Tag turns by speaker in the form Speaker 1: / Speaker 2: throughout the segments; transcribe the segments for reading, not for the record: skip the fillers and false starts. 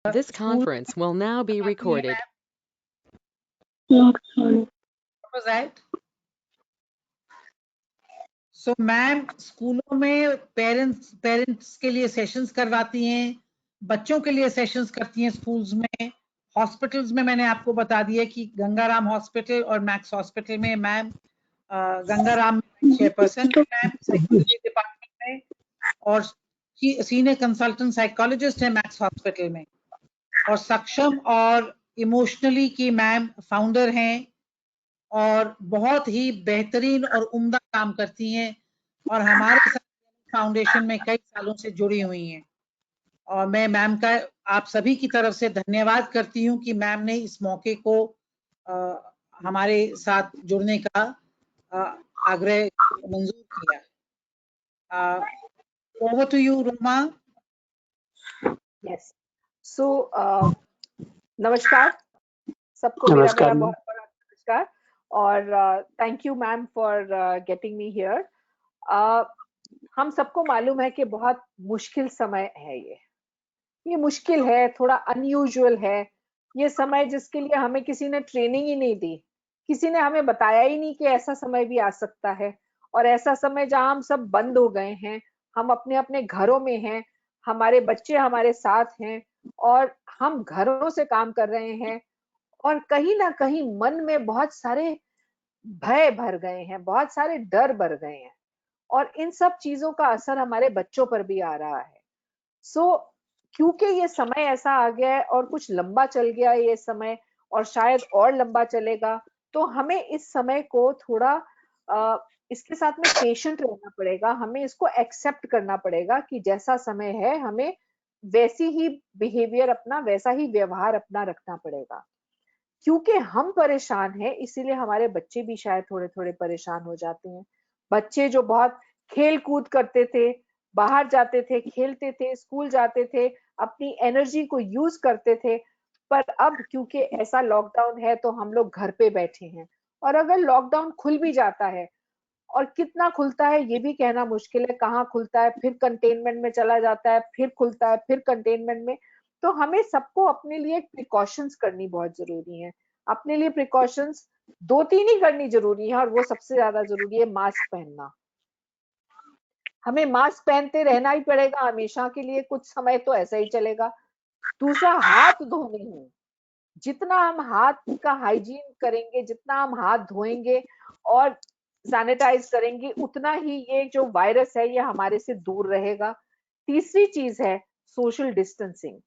Speaker 1: This
Speaker 2: school
Speaker 1: conference will now be recorded.
Speaker 2: was that? So ma'am स्कूलों में parents के लिए सेशंस करवाती हैं, बच्चों के लिए सेशंस करती हैं स्कूल्स में, हॉस्पिटल्स में मैंने आपको बता दिया कि गंगाराम हॉस्पिटल और मैक्स हॉस्पिटल में मैम गंगाराम में चेयरपर्सन है मैम साइकोलॉजी डिपार्टमेंट में, और सीनियर कंसल्टेंट साइकोलॉजिस्ट है मैक्स हॉस्पिटल में, और सक्षम और इमोशनली की मैम फाउंडर हैं और बहुत ही बेहतरीन और उम्दा काम करती हैं और हमारे साथ फाउंडेशन में कई सालों से जुड़ी हुई हैं। और मैं मैम का आप सभी की तरफ से धन्यवाद करती हूं कि मैम ने इस मौके को हमारे साथ जुड़ने का आग्रह मंजूर किया। Over to you Roma.
Speaker 3: Yes, so नमस्कार सबको, मेरा बहुत बड़ा नमस्कार और thank you ma'am for getting me here. हम सबको मालूम है कि बहुत मुश्किल समय है, ये मुश्किल है, थोड़ा अनयूजुअल है ये समय, जिसके लिए हमें किसी ने ट्रेनिंग ही नहीं दी, किसी ने हमें बताया ही नहीं कि ऐसा समय भी आ सकता है। और ऐसा समय जहां हम सब बंद हो गए हैं, हम अपने अपने घरों में हैं, हमारे बच्चे हमारे साथ हैं और हम घरों से काम कर रहे हैं और कहीं ना कहीं मन में बहुत सारे भय भर गए हैं, बहुत सारे डर भर गए हैं और इन सब चीजों का असर हमारे बच्चों पर भी आ रहा है। सो क्योंकि ये समय ऐसा आ गया है और कुछ लंबा चल गया है ये समय और शायद और लंबा चलेगा, तो हमें इस समय को थोड़ा इसके साथ में पेशेंट रहना पड़ेगा, हमें इसको एक्सेप्ट करना पड़ेगा कि जैसा समय है हमें वैसी ही बिहेवियर अपना, वैसा ही व्यवहार अपना रखना पड़ेगा। क्योंकि हम परेशान हैं इसीलिए हमारे बच्चे भी शायद थोड़े थोड़े परेशान हो जाते हैं। बच्चे जो बहुत खेल कूद करते थे, बाहर जाते थे, खेलते थे, स्कूल जाते थे, अपनी एनर्जी को यूज करते थे, पर अब क्योंकि ऐसा लॉकडाउन है तो हम लोग घर पे बैठे हैं। और अगर लॉकडाउन खुल भी जाता है, और कितना खुलता है ये भी कहना मुश्किल है, कहाँ खुलता है, फिर कंटेनमेंट में चला जाता है, फिर खुलता है, फिर कंटेनमेंट में। तो हमें सबको अपने लिए प्रिकॉशंस करनी बहुत जरूरी है। अपने लिए प्रिकॉशंस 2-3 ही करनी जरूरी है और वो सबसे ज्यादा जरूरी है मास्क पहनना। हमें मास्क पहनते रहना ही पड़ेगा हमेशा के लिए, कुछ समय तो ऐसा ही चलेगा। दूसरा, हाथ धोने हैं, जितना हम हाथ का हाइजीन करेंगे, जितना हम हाथ धोएंगे और सैनिटाइज करेंगे, उतना ही ये जो वायरस है ये हमारे से दूर रहेगा। तीसरी चीज है सोशल डिस्टेंसिंग।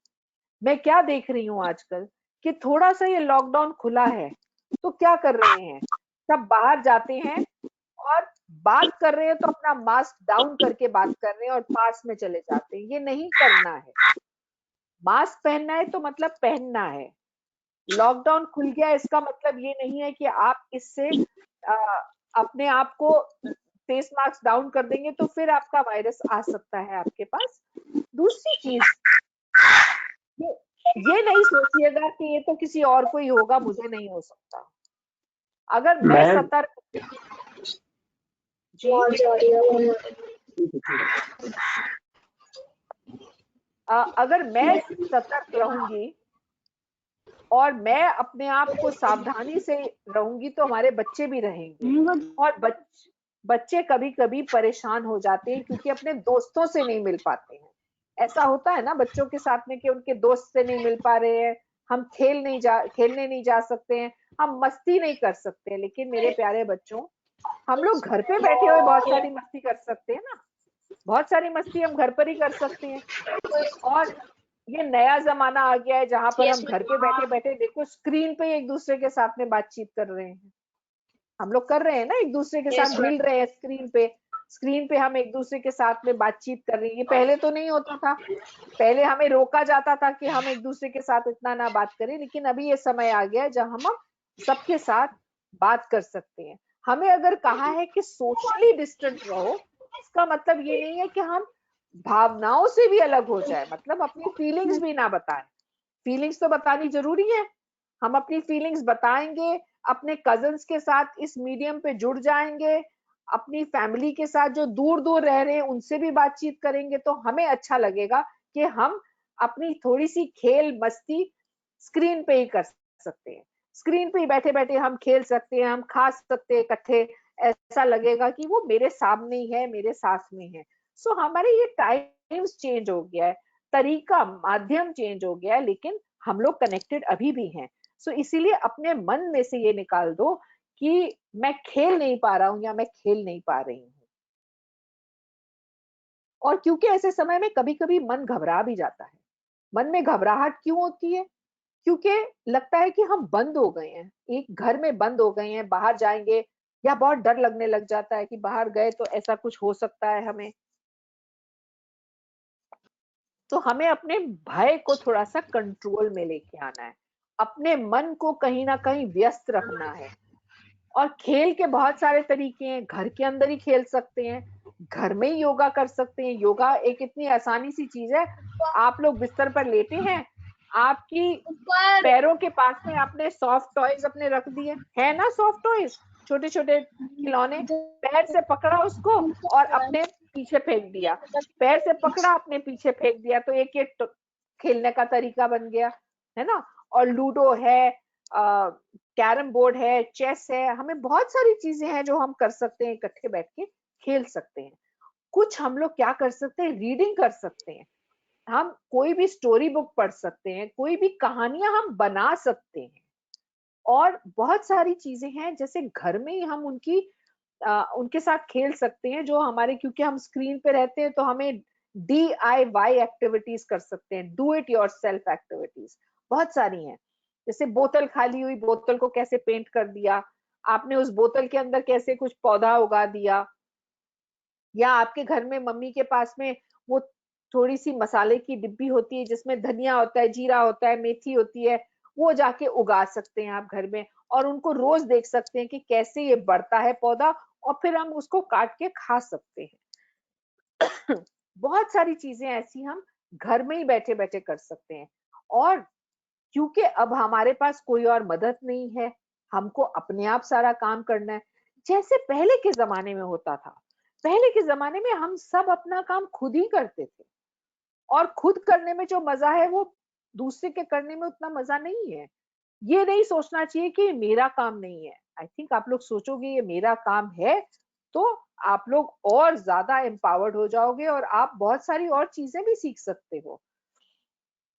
Speaker 3: मैं क्या देख रही हूँ आजकल कि थोड़ा सा ये लॉकडाउन खुला है तो क्या कर रहे हैं, सब बाहर जाते हैं और बात कर रहे हैं तो अपना मास्क डाउन करके बात कर रहे हैं और पास में चले जाते हैं। ये नहीं करना है। मास्क पहनना है तो मतलब पहनना है। लॉकडाउन खुल गया इसका मतलब ये नहीं है कि आप इससे अपने आप को फेस मास्क डाउन कर देंगे तो फिर आपका वायरस आ सकता है आपके पास। दूसरी चीज, ये नहीं सोचिएगा कि ये तो किसी और को ही होगा, मुझे नहीं हो सकता। अगर मैं सतर्क जी अगर मैं सतर्क रहूंगी और मैं अपने आप को सावधानी से रहूंगी तो हमारे बच्चे भी रहेंगे। और बच्चे कभी कभी परेशान हो जाते हैं क्योंकि अपने दोस्तों से नहीं मिल पाते हैं। ऐसा होता है ना बच्चों के साथ में कि उनके दोस्त से नहीं मिल पा रहे हैं, हम खेलने नहीं जा सकते हैं, हम मस्ती नहीं कर सकते। लेकिन मेरे प्यारे बच्चों, हम लोग घर पे बैठे हुए बहुत सारी मस्ती कर सकते हैं ना, बहुत सारी मस्ती हम घर पर ही कर सकते हैं। और ये नया जमाना आ गया है जहां पर हम घर पे बैठे बैठे देखो स्क्रीन पे एक दूसरे के साथ में बातचीत कर रहे हैं। हम लोग कर रहे हैं ना, एक दूसरे के साथ मिल रहे हैं स्क्रीन पे हम एक दूसरे के साथ में बातचीत कर रहे हैं। ये पहले तो नहीं होता था, पहले हमें रोका जाता था कि हम एक दूसरे के साथ इतना ना बात करें। लेकिन अभी ये समय आ गया है जहां हम सबके साथ बात कर सकते हैं। हमें अगर कहा है कि सोशली डिस्टेंट रहो, इसका मतलब ये नहीं है कि हम भावनाओं से भी अलग हो जाए, मतलब अपनी फीलिंग्स भी ना बताएं। फीलिंग्स तो बतानी जरूरी है, हम अपनी फीलिंग्स बताएंगे, अपने कजन्स के साथ इस मीडियम पे जुड़ जाएंगे, अपनी फैमिली के साथ जो दूर दूर रह रहे हैं उनसे भी बातचीत करेंगे, तो हमें अच्छा लगेगा कि हम अपनी थोड़ी सी खेल मस्ती स्क्रीन पे ही कर सकते हैं। स्क्रीन पे ही बैठे बैठे हम खेल सकते हैं, हम खा सकते हैं इकट्ठे, ऐसा लगेगा कि वो मेरे सामने ही है, मेरे साथ में है। सो हमारे ये टाइम्स चेंज हो गया है, तरीका माध्यम चेंज हो गया है, लेकिन हम लोग कनेक्टेड अभी भी हैं। सो इसीलिए अपने मन में से ये निकाल दो कि मैं खेल नहीं पा रहा हूं या मैं खेल नहीं पा रही हूँ। और क्योंकि ऐसे समय में कभी कभी मन घबरा भी जाता है। मन में घबराहट क्यों होती है? क्योंकि लगता है कि हम बंद हो गए हैं, एक घर में बंद हो गए हैं, बाहर जाएंगे या बहुत डर लगने लग जाता है कि बाहर गए तो ऐसा कुछ हो सकता है हमें। तो हमें अपने भय को थोड़ा सा कंट्रोल में लेके आना है, अपने मन को कहीं ना कहीं व्यस्त रखना है। और खेल के बहुत सारे तरीके हैं, घर के अंदर ही खेल सकते हैं, घर में ही योगा कर सकते हैं। योगा एक इतनी आसानी सी चीज है, आप लोग बिस्तर पर लेटे हैं, आपकी पैरों के पास में आपने सॉफ्ट टॉयज अपने रख दिए है ना, सॉफ्ट टॉयज, छोटे छोटे खिलौने, पैर से पकड़ा उसको और अपने पीछे फेंक दिया, पैर से पकड़ा अपने पीछे फेंक दिया, तो एक एक खेलने का तरीका बन गया, है ना। और लूडो है, कैरम बोर्ड है, चेस है, हमें बहुत सारी चीजें हैं जो हम कर सकते हैं, इकट्ठे बैठ के खेल सकते हैं। कुछ हम लोग क्या कर सकते हैं, रीडिंग कर सकते हैं, हम कोई भी स्टोरी बुक पढ़ सकते हैं, कोई भी कहानियां हम बना सकते हैं। और बहुत सारी चीजें हैं जैसे घर में ही हम उनके साथ खेल सकते हैं, जो हमारे, क्योंकि हम स्क्रीन पे रहते हैं तो हमें DIY एक्टिविटीज कर सकते हैं, do it your self activities बहुत सारी हैं। जैसे बोतल खाली हुई, बोतल को कैसे पेंट कर दिया आपने, उस बोतल के अंदर कैसे कुछ पौधा उगा दिया, या आपके घर में मम्मी के पास में वो थोड़ी सी मसाले की डिब्बी होती है जिसमें धनिया होता है, जीरा होता है, मेथी होती है, वो जाके उगा सकते हैं आप घर में, और उनको रोज देख सकते हैं कि कैसे ये बढ़ता है पौधा, और फिर हम उसको काट के खा सकते हैं। बहुत सारी चीजें ऐसी हम घर में ही बैठे बैठे कर सकते हैं। और क्योंकि अब हमारे पास कोई और मदद नहीं है, हमको अपने आप सारा काम करना है। जैसे पहले के जमाने में होता था, पहले के जमाने में हम सब अपना काम खुद ही करते थे, और खुद करने में जो मजा है वो दूसरे के करने में उतना मजा नहीं है। ये नहीं सोचना चाहिए कि मेरा काम नहीं है। आई थिंक आप लोग सोचोगे ये मेरा काम है, तो आप लोग और ज्यादा एम्पावर्ड हो जाओगे और आप बहुत सारी और चीजें भी सीख सकते हो।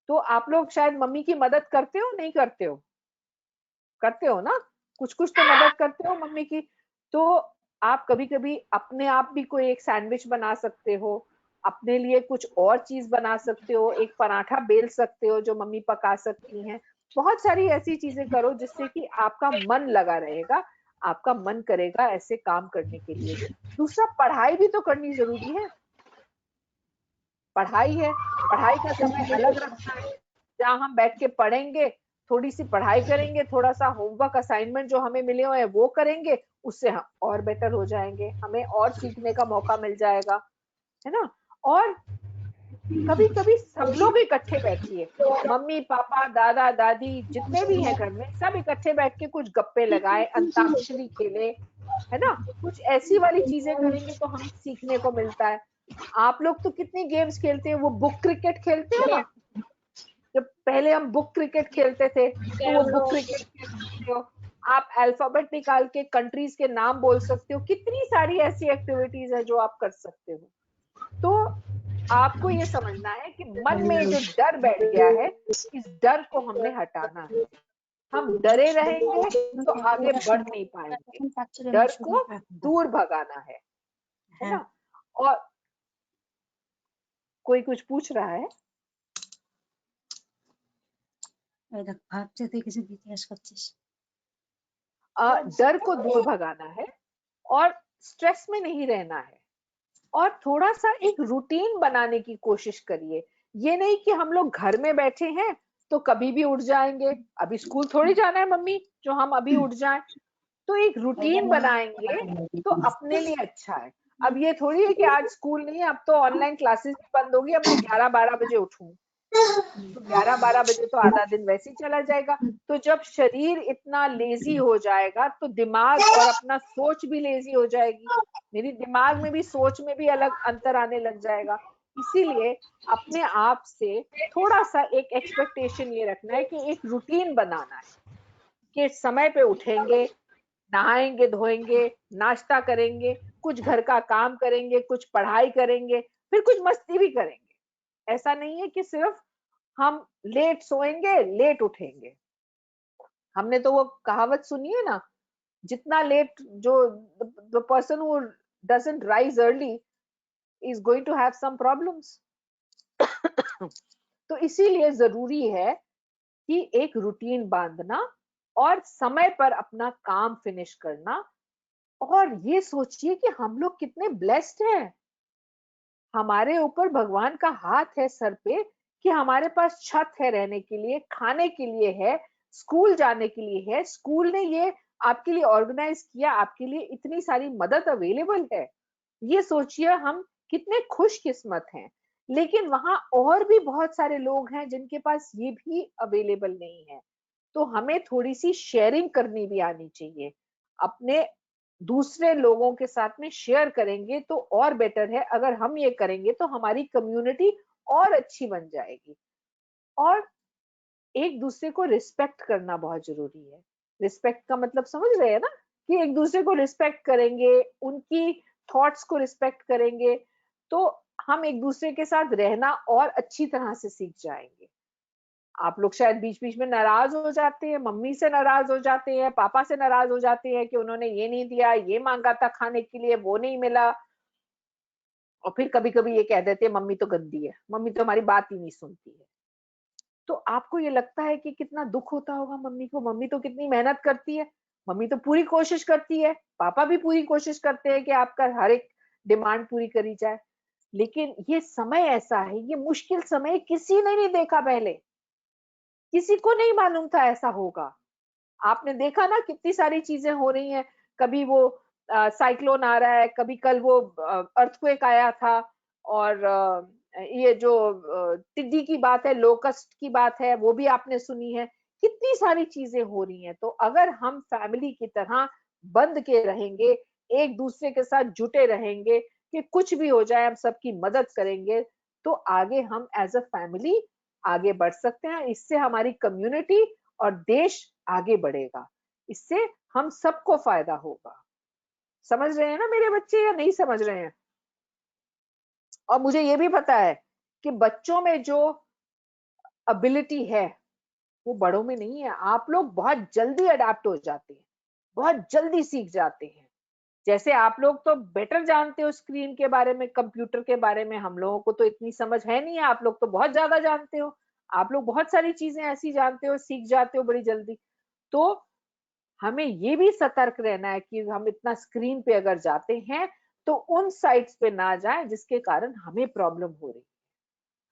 Speaker 3: तो आप लोग शायद मम्मी की मदद करते हो, नहीं करते हो? करते हो ना, कुछ कुछ तो मदद करते हो मम्मी की। तो आप कभी कभी अपने आप भी कोई एक सैंडविच बना सकते हो, अपने लिए कुछ और चीज बना सकते हो, एक पराठा बेल सकते हो जो मम्मी पका सकती हैं। बहुत सारी ऐसी चीजें करो जिससे कि आपका मन लगा रहेगा, आपका मन करेगा ऐसे काम करने के लिए। दूसरा, पढ़ाई भी तो करनी जरूरी है। पढ़ाई है, पढ़ाई का समय अलग रखना है, जहाँ हम बैठ के पढ़ेंगे, थोड़ी सी पढ़ाई करेंगे, थोड़ा सा होमवर्क असाइनमेंट जो हमें मिले हुए हैं वो करेंगे, उससे हम और बेटर हो जाएंगे, हमें और सीखने का मौका मिल जाएगा, है ना। और कभी कभी सब लोग इकट्ठे बैठिए, मम्मी पापा दादा दादी जितने भी हैं घर में, सब इकट्ठे बैठ के कुछ गप्पे लगाए, अंताक्षरी खेले, है ना। कुछ ऐसी वाली चीजें करेंगे तो हमें सीखने को मिलता है। आप लोग तो कितनी गेम्स खेलते हैं, वो बुक क्रिकेट खेलते हो ना, जब पहले हम बुक क्रिकेट खेलते थे तो वो बुक क्रिकेट खेल सकते हो आप, अल्फाबेट निकाल के कंट्रीज के नाम बोल सकते हो, कितनी सारी ऐसी एक्टिविटीज है जो आप कर सकते हो। तो आपको ये समझना है कि मन में जो डर बैठ गया है, इस डर को हमने हटाना है। हम डरे रहेंगे तो आगे बढ़ नहीं पाएंगे, डर को दूर भगाना है ना। और कोई कुछ पूछ रहा है? डर को दूर भगाना है और स्ट्रेस में नहीं रहना है, और थोड़ा सा एक रूटीन बनाने की कोशिश करिए। ये नहीं कि हम लोग घर में बैठे हैं तो कभी भी उठ जाएंगे, अभी स्कूल थोड़ी जाना है मम्मी जो हम अभी उठ जाएं। तो एक रूटीन बनाएंगे तो अपने लिए अच्छा है। अब ये थोड़ी है कि आज स्कूल नहीं है, अब तो ऑनलाइन क्लासेस बंद होगी, अब मैं 11-12 बजे उठूं, तो 11-12 बजे तो आधा दिन वैसे ही चला जाएगा। तो जब शरीर इतना लेजी हो जाएगा तो दिमाग और अपना सोच भी लेजी हो जाएगी, मेरी दिमाग में भी सोच में भी अलग अंतर आने लग जाएगा। इसीलिए अपने आप से थोड़ा सा एक एक्सपेक्टेशन ये रखना है कि एक रूटीन बनाना है कि समय पे उठेंगे, नहाएंगे धोएंगे, नाश्ता करेंगे, कुछ घर का काम करेंगे, कुछ पढ़ाई करेंगे, फिर कुछ मस्ती भी करेंगे। ऐसा नहीं है कि सिर्फ हम लेट सोएंगे, लेट उठेंगे। हमने तो वो कहावत सुनी है ना, जितना लेट जो the person who doesn't rise early is going to have some problems. तो इसीलिए जरूरी है कि एक रूटीन बांधना और समय पर अपना काम फिनिश करना। और ये सोचिए कि हम लोग कितने ब्लेस्ड हैं, हमारे ऊपर भगवान का हाथ है सर पे कि हमारे पास छत है रहने के लिए, खाने के लिए है, स्कूल जाने के लिए है, स्कूल ने ये आपके लिए ऑर्गेनाइज किया, आपके लिए इतनी सारी मदद अवेलेबल है। ये सोचिए हम कितने खुशकिस्मत हैं। लेकिन वहां और भी बहुत सारे लोग हैं जिनके पास ये भी अवेलेबल नहीं है। तो हमें थोड़ी सी शेयरिंग करनी भी आनी चाहिए, अपने दूसरे लोगों के साथ में शेयर करेंगे तो और बेटर है। अगर हम ये करेंगे तो हमारी कम्युनिटी और अच्छी बन जाएगी। और एक दूसरे को रिस्पेक्ट करना बहुत जरूरी है। रिस्पेक्ट का मतलब समझ रहे हैं ना, कि एक दूसरे को रिस्पेक्ट करेंगे, उनकी थॉट्स को रिस्पेक्ट करेंगे, तो हम एक दूसरे के साथ रहना और अच्छी तरह से सीख जाएंगे। आप लोग शायद बीच बीच में नाराज हो जाते हैं, मम्मी से नाराज हो जाते हैं, पापा से नाराज हो जाते हैं कि उन्होंने ये नहीं दिया, ये मांगा था खाने के लिए, वो नहीं मिला। और फिर कभी कभी ये कह देते हैं मम्मी तो गंदी है, मम्मी तो हमारी बात ही नहीं सुनती है। तो आपको ये लगता है कि कितना दुख होता होगा मम्मी को, मम्मी तो कितनी मेहनत करती है, मम्मी तो पूरी कोशिश करती है, पापा भी पूरी कोशिश करते हैं कि आपका हर एक डिमांड पूरी करी जाए। लेकिन ये समय ऐसा है, ये मुश्किल समय किसी ने नहीं देखा पहले, किसी को नहीं मालूम था ऐसा होगा। आपने देखा ना कितनी सारी चीजें हो रही हैं, कभी वो साइक्लोन आ रहा है, कभी कल वो अर्थक्वेक आया था, और ये जो टिड्डी की बात है, लोकस्ट की बात है, वो भी आपने सुनी है। कितनी सारी चीजें हो रही हैं। तो अगर हम फैमिली की तरह बंध के रहेंगे, एक दूसरे के साथ जुटे रहेंगे कि कुछ भी हो जाए हम सबकी मदद करेंगे, तो आगे हम एज अ फैमिली आगे बढ़ सकते हैं। इससे हमारी कम्युनिटी और देश आगे बढ़ेगा, इससे हम सबको फायदा होगा। समझ रहे हैं ना मेरे बच्चे, या नहीं समझ रहे हैं? और मुझे ये भी पता है कि बच्चों में जो एबिलिटी है वो बड़ों में नहीं है। आप लोग बहुत जल्दी अडेप्ट हो जाते हैं, बहुत जल्दी सीख जाते हैं। जैसे आप लोग तो बेटर जानते हो स्क्रीन के बारे में, कंप्यूटर के बारे में, हम लोगों को तो इतनी समझ है नहीं है, आप लोग तो बहुत ज्यादा जानते हो। आप लोग बहुत सारी चीजें ऐसी जानते हो, सीख जाते हो बड़ी जल्दी। तो हमें ये भी सतर्क रहना है कि हम इतना स्क्रीन पे अगर जाते हैं तो उन साइट्स पे ना जाएं जिसके कारण हमें प्रॉब्लम हो रही है,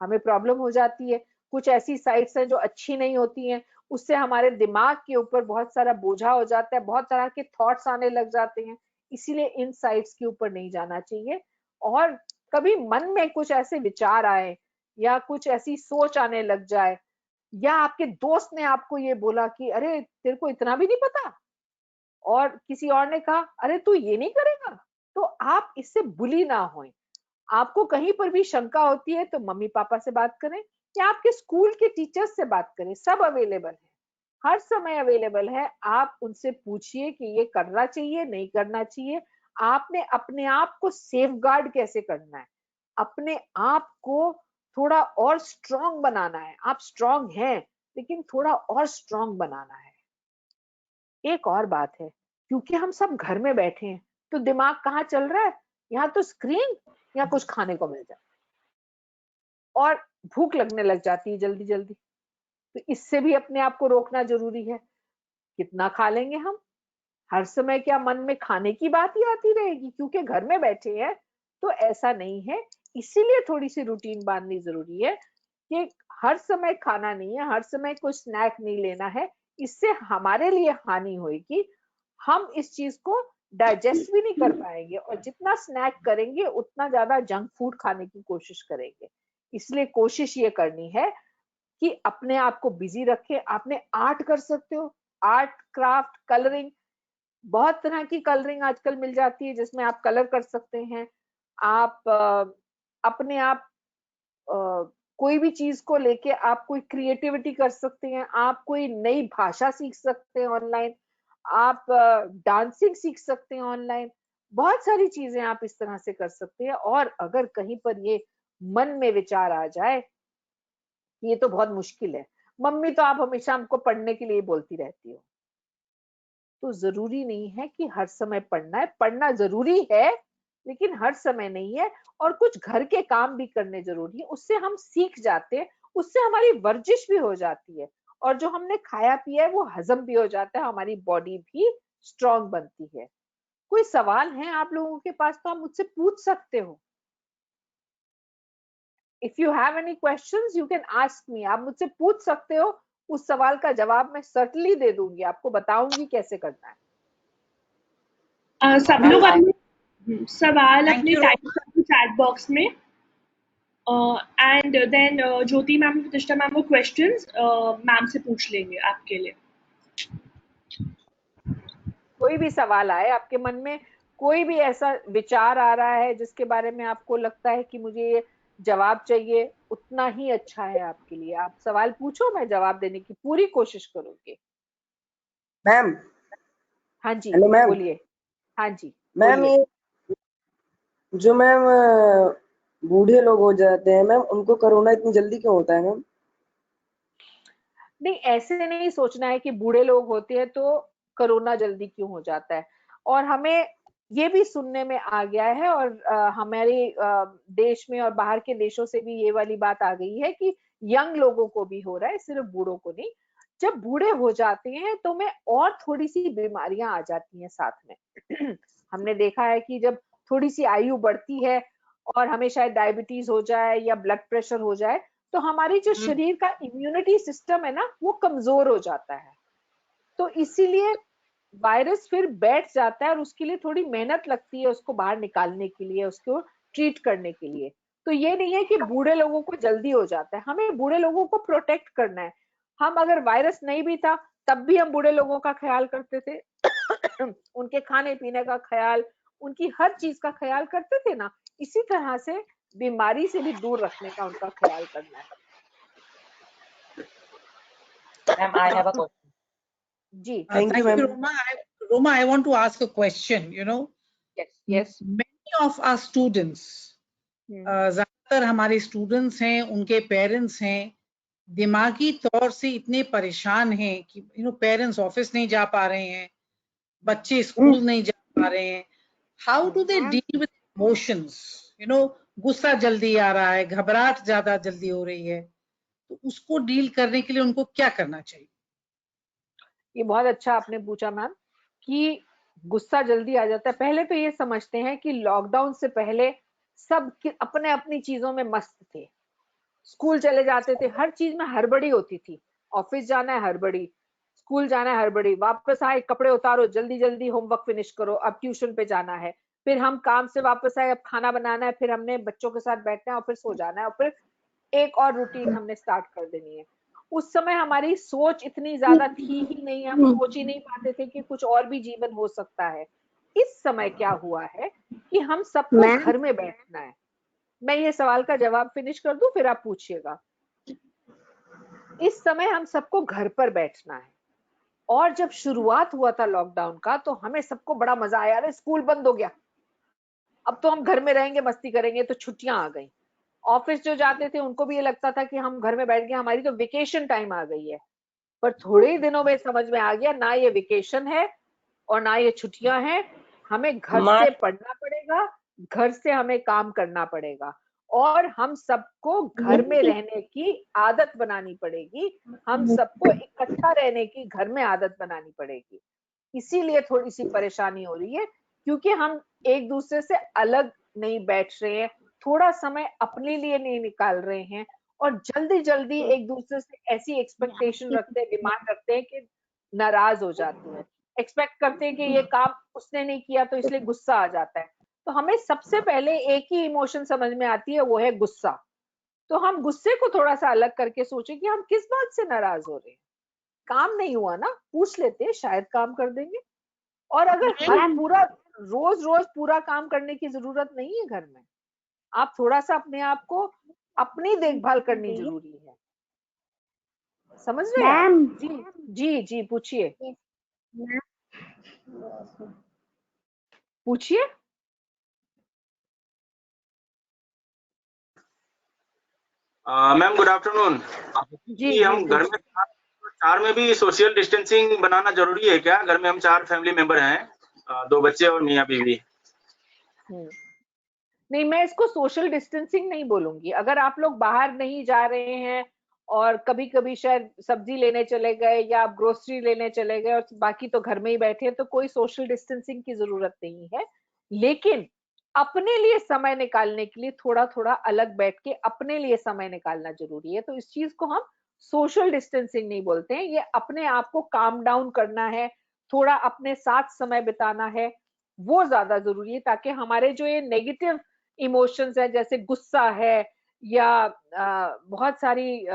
Speaker 3: हमें प्रॉब्लम हो जाती है। कुछ ऐसी साइट्स हैं जो अच्छी नहीं होती हैं, उससे हमारे दिमाग के ऊपर बहुत सारा बोझा हो जाता है, बहुत तरह के थॉट्स आने लग जाते हैं। इसीलिए इन साइट्स के ऊपर नहीं जाना चाहिए। और कभी मन में कुछ ऐसे विचार आए या कुछ ऐसी सोच आने लग जाए, या आपके दोस्त ने आपको ये बोला कि अरे तेरे को इतना भी नहीं पता, और किसी और ने कहा अरे तू ये नहीं करेगा, तो आप इससे बुली ना होएं। आपको कहीं पर भी शंका होती है तो मम्मी पापा से बात करें, या आपके स्कूल के टीचर्स से बात करें, सब अवेलेबल है, हर समय अवेलेबल है। आप उनसे पूछिए कि ये करना चाहिए नहीं करना चाहिए। आपने अपने आप को सेफगार्ड कैसे करना है, अपने आप को थोड़ा और स्ट्रांग बनाना है। आप स्ट्रांग हैं लेकिन थोड़ा और स्ट्रांग बनाना है। एक और बात है, क्योंकि हम सब घर में बैठे हैं तो दिमाग कहाँ चल रहा है, यहाँ तो स्क्रीन, या कुछ खाने को मिल जाए, और भूख लगने लग जाती है जल्दी जल्दी। तो इससे भी अपने आप को रोकना जरूरी है। कितना खा लेंगे हम, हर समय क्या मन में खाने की बात ही आती रहेगी क्योंकि घर में बैठे हैं? तो ऐसा नहीं है। इसीलिए थोड़ी सी रूटीन बांधनी जरूरी है कि हर समय खाना नहीं है, हर समय कोई स्नैक नहीं लेना है। इससे हमारे लिए हानि होगी, हम इस चीज को डाइजेस्ट भी नहीं कर पाएंगे, और जितना स्नैक करेंगे उतना ज्यादा जंक फूड खाने की कोशिश करेंगे। इसलिए कोशिश ये करनी है कि अपने आप को बिजी रखें। आपने आर्ट कर सकते हो, आर्ट, क्राफ्ट, कलरिंग, बहुत तरह की कलरिंग आजकल मिल जाती है जिसमें आप कलर कर सकते हैं। आप अपने आप कोई भी चीज को लेके आप कोई क्रिएटिविटी कर सकते हैं, आप कोई नई भाषा सीख सकते हैं ऑनलाइन, आप डांसिंग सीख सकते हैं ऑनलाइन, बहुत सारी चीजें आप इस तरह से कर सकते हैं। और अगर कहीं पर ये मन में विचार आ जाए कि ये तो बहुत मुश्किल है, मम्मी तो आप हमेशा हमको पढ़ने के लिए बोलती रहती हो, तो जरूरी नहीं है कि हर समय पढ़ना है। पढ़ना जरूरी है लेकिन हर समय नहीं है। और कुछ घर के काम भी करने जरूरी है, उससे हम सीख जाते हैं, उससे हमारी वर्जिश भी हो जाती है, और जो हमने खाया पिया है वो हजम भी हो जाता है, हमारी बॉडी भी स्ट्रांग बनती है। कोई सवाल है आप लोगों के पास तो आप मुझसे पूछ सकते हो। If you have any questions you can ask me, आप मुझसे पूछ सकते हो। उस सवाल का जवाब मैं सर्टनली दे दूंगी, आपको बताऊंगी कैसे करना है।
Speaker 4: सब लोग अपने सवाल
Speaker 2: Thank
Speaker 4: अपने
Speaker 2: you,
Speaker 4: टाइप करके चैट बॉक्स में, एंड देन ज्योति मैम, प्रतिष्ठा मैम वो क्वेश्चंस मैम से पूछ लेंगे आपके लिए।
Speaker 3: कोई भी सवाल आए आपके मन में, कोई भी ऐसा विचार आ रहा है जिसके बारे में आपको लगता है कि मुझे ये जवाब चाहिए, उतना ही अच्छा है आपके लिए। आप सवाल पूछो, मैं जवाब देने की पूरी कोशिश करूंगी।
Speaker 5: मैम।
Speaker 3: हाँ जी,
Speaker 5: हेलो मैम।
Speaker 3: बोलिए। हाँ जी
Speaker 5: मैम,
Speaker 3: बोलिए।
Speaker 5: ये जो मैम बूढ़े लोग हो जाते हैं मैम, उनको कोरोना इतनी जल्दी क्यों होता है मैम?
Speaker 3: नहीं, ऐसे नहीं सोचना है कि बूढ़े लोग होते हैं तो कोरोना जल्दी क्यों हो जाता है। और हमें ये भी सुनने में आ गया है, और हमारे देश में और बाहर के देशों से भी ये वाली बात आ गई है कि यंग लोगों को भी हो रहा है, सिर्फ बूढ़ों को नहीं। जब बूढ़े हो जाते हैं तो में और थोड़ी सी बीमारियां आ जाती हैं साथ में। हमने देखा है कि जब थोड़ी सी आयु बढ़ती है और हमें शायद डायबिटीज हो जाए या ब्लड प्रेशर हो जाए, तो हमारी जो शरीर का इम्यूनिटी सिस्टम है ना, वो कमजोर हो जाता है। तो इसीलिए वायरस फिर बैठ जाता है और उसके लिए थोड़ी मेहनत लगती है उसको बाहर निकालने के लिए, उसको ट्रीट करने के लिए। तो ये नहीं है कि बूढ़े लोगों को जल्दी हो जाता है, हमें बूढ़े लोगों को प्रोटेक्ट करना है। हम अगर वायरस नहीं भी था तब भी हम बूढ़े लोगों का ख्याल करते थे। उनके खाने पीने का ख्याल, उनकी हर चीज का ख्याल करते थे ना। इसी तरह से बीमारी से भी दूर रखने का उनका ख्याल करना है।
Speaker 6: Ma'am, I have a question.
Speaker 3: जी
Speaker 5: Thank you,
Speaker 2: Thank you,
Speaker 5: ma'am.
Speaker 2: Roma, I want to ask a question.
Speaker 3: Yes
Speaker 2: Many of our students, ज्यादातर हमारे स्टूडेंट्स हैं, उनके पेरेंट्स हैं, दिमागी तौर से इतने परेशान हैं कि पेरेंट्स ऑफिस नहीं जा पा रहे हैं, बच्चे स्कूल नहीं जा पा रहे हैं। How do they deal with emotions? गुस्सा जल्दी आ रहा है, घबराहट ज्यादा जल्दी हो रही है, तो उसको डील करने के लिए उनको क्या करना चाहिए?
Speaker 3: ये बहुत अच्छा आपने पूछा मैम, कि गुस्सा जल्दी आ जाता है। पहले तो ये समझते हैं कि लॉकडाउन से पहले सब अपने अपनी चीजों में मस्त थे, स्कूल चले जाते थे, हर चीज में हड़बड़ी होती थी। ऑफिस जाना है हड़बड़ी, स्कूल जाना है हड़बड़ी, वापस आए कपड़े उतारो, जल्दी जल्दी होमवर्क फिनिश करो, अब ट्यूशन पे जाना है, फिर हम काम से वापस आए, अब खाना बनाना है, फिर हमने बच्चों के साथ बैठना है और फिर सो जाना है, और फिर एक और रूटीन हमने स्टार्ट कर देनी है। उस समय हमारी सोच इतनी ज्यादा थी ही नहीं, हम सोच ही नहीं पाते थे कि कुछ और भी जीवन हो सकता है। इस समय क्या हुआ है कि हम सबको घर में बैठना है। मैं ये सवाल का जवाब फिनिश कर दूं फिर आप पूछिएगा। इस समय हम सबको घर पर बैठना है। और जब शुरुआत हुआ था लॉकडाउन का तो हमें सबको बड़ा मजा आया, अरे स्कूल बंद हो गया, अब तो हम घर में रहेंगे, मस्ती करेंगे, तो छुट्टियां आ गई। ऑफिस जो जाते थे उनको भी ये लगता था कि हम घर में बैठ गए, हमारी तो वेकेशन टाइम आ गई है। पर थोड़े ही दिनों में समझ में आ गया, ना ये वेकेशन है और ना ये छुट्टियां हैं, हमें घर से पढ़ना पड़ेगा, घर से हमें काम करना पड़ेगा, और हम सबको घर में रहने की आदत बनानी पड़ेगी, हम सबको इकट्ठा रहने की घर में आदत बनानी पड़ेगी। इसीलिए थोड़ी सी परेशानी हो रही है, क्योंकि हम एक दूसरे से अलग नहीं बैठ रहे हैं, थोड़ा समय अपने लिए नहीं निकाल रहे हैं, और जल्दी जल्दी एक दूसरे से ऐसी एक्सपेक्टेशन रखते हैं, डिमांड रखते हैं कि नाराज हो जाते हैं। एक्सपेक्ट करते हैं कि ये काम उसने नहीं किया तो इसलिए गुस्सा आ जाता है। तो हमें सबसे पहले एक ही इमोशन समझ में आती है, वो है गुस्सा। तो हम गुस्से को थोड़ा सा अलग करके सोचें कि हम किस बात से नाराज हो रहे हैं। काम नहीं हुआ ना, पूछ लेते हैं, शायद काम कर देंगे। और अगर हर पूरा रोज रोज पूरा काम करने की जरूरत नहीं है घर में, आप थोड़ा सा अपने आप को अपनी देखभाल करनी जरूरी है। समझ रहे हैं
Speaker 7: मैम?
Speaker 3: आप? जी जी जी, पूछिए पूछिए।
Speaker 8: Ma'am good afternoon.
Speaker 3: जी
Speaker 8: जी
Speaker 3: जी
Speaker 8: हम घर में चार में भी सोशल डिस्टेंसिंग बनाना जरूरी है क्या? घर में हम 4 फैमिली मेंबर हैं, 2 बच्चे और मियाँ बीवी।
Speaker 3: नहीं, मैं इसको सोशल डिस्टेंसिंग नहीं बोलूंगी। अगर आप लोग बाहर नहीं जा रहे हैं और कभी कभी शायद सब्जी लेने चले गए या आप ग्रोसरी लेने चले गए और बाकी तो घर में ही बैठे हैं, तो कोई सोशल डिस्टेंसिंग की जरूरत नहीं है। लेकिन अपने लिए समय निकालने के लिए थोड़ा थोड़ा अलग बैठ के अपने लिए समय निकालना जरूरी है। तो इस चीज को हम सोशल डिस्टेंसिंग नहीं बोलते हैं, ये अपने आप को काम डाउन करना है, थोड़ा अपने साथ समय बिताना है, वो ज्यादा जरूरी है, ताकि हमारे जो ये नेगेटिव इमोशंस है, जैसे गुस्सा है या बहुत सारी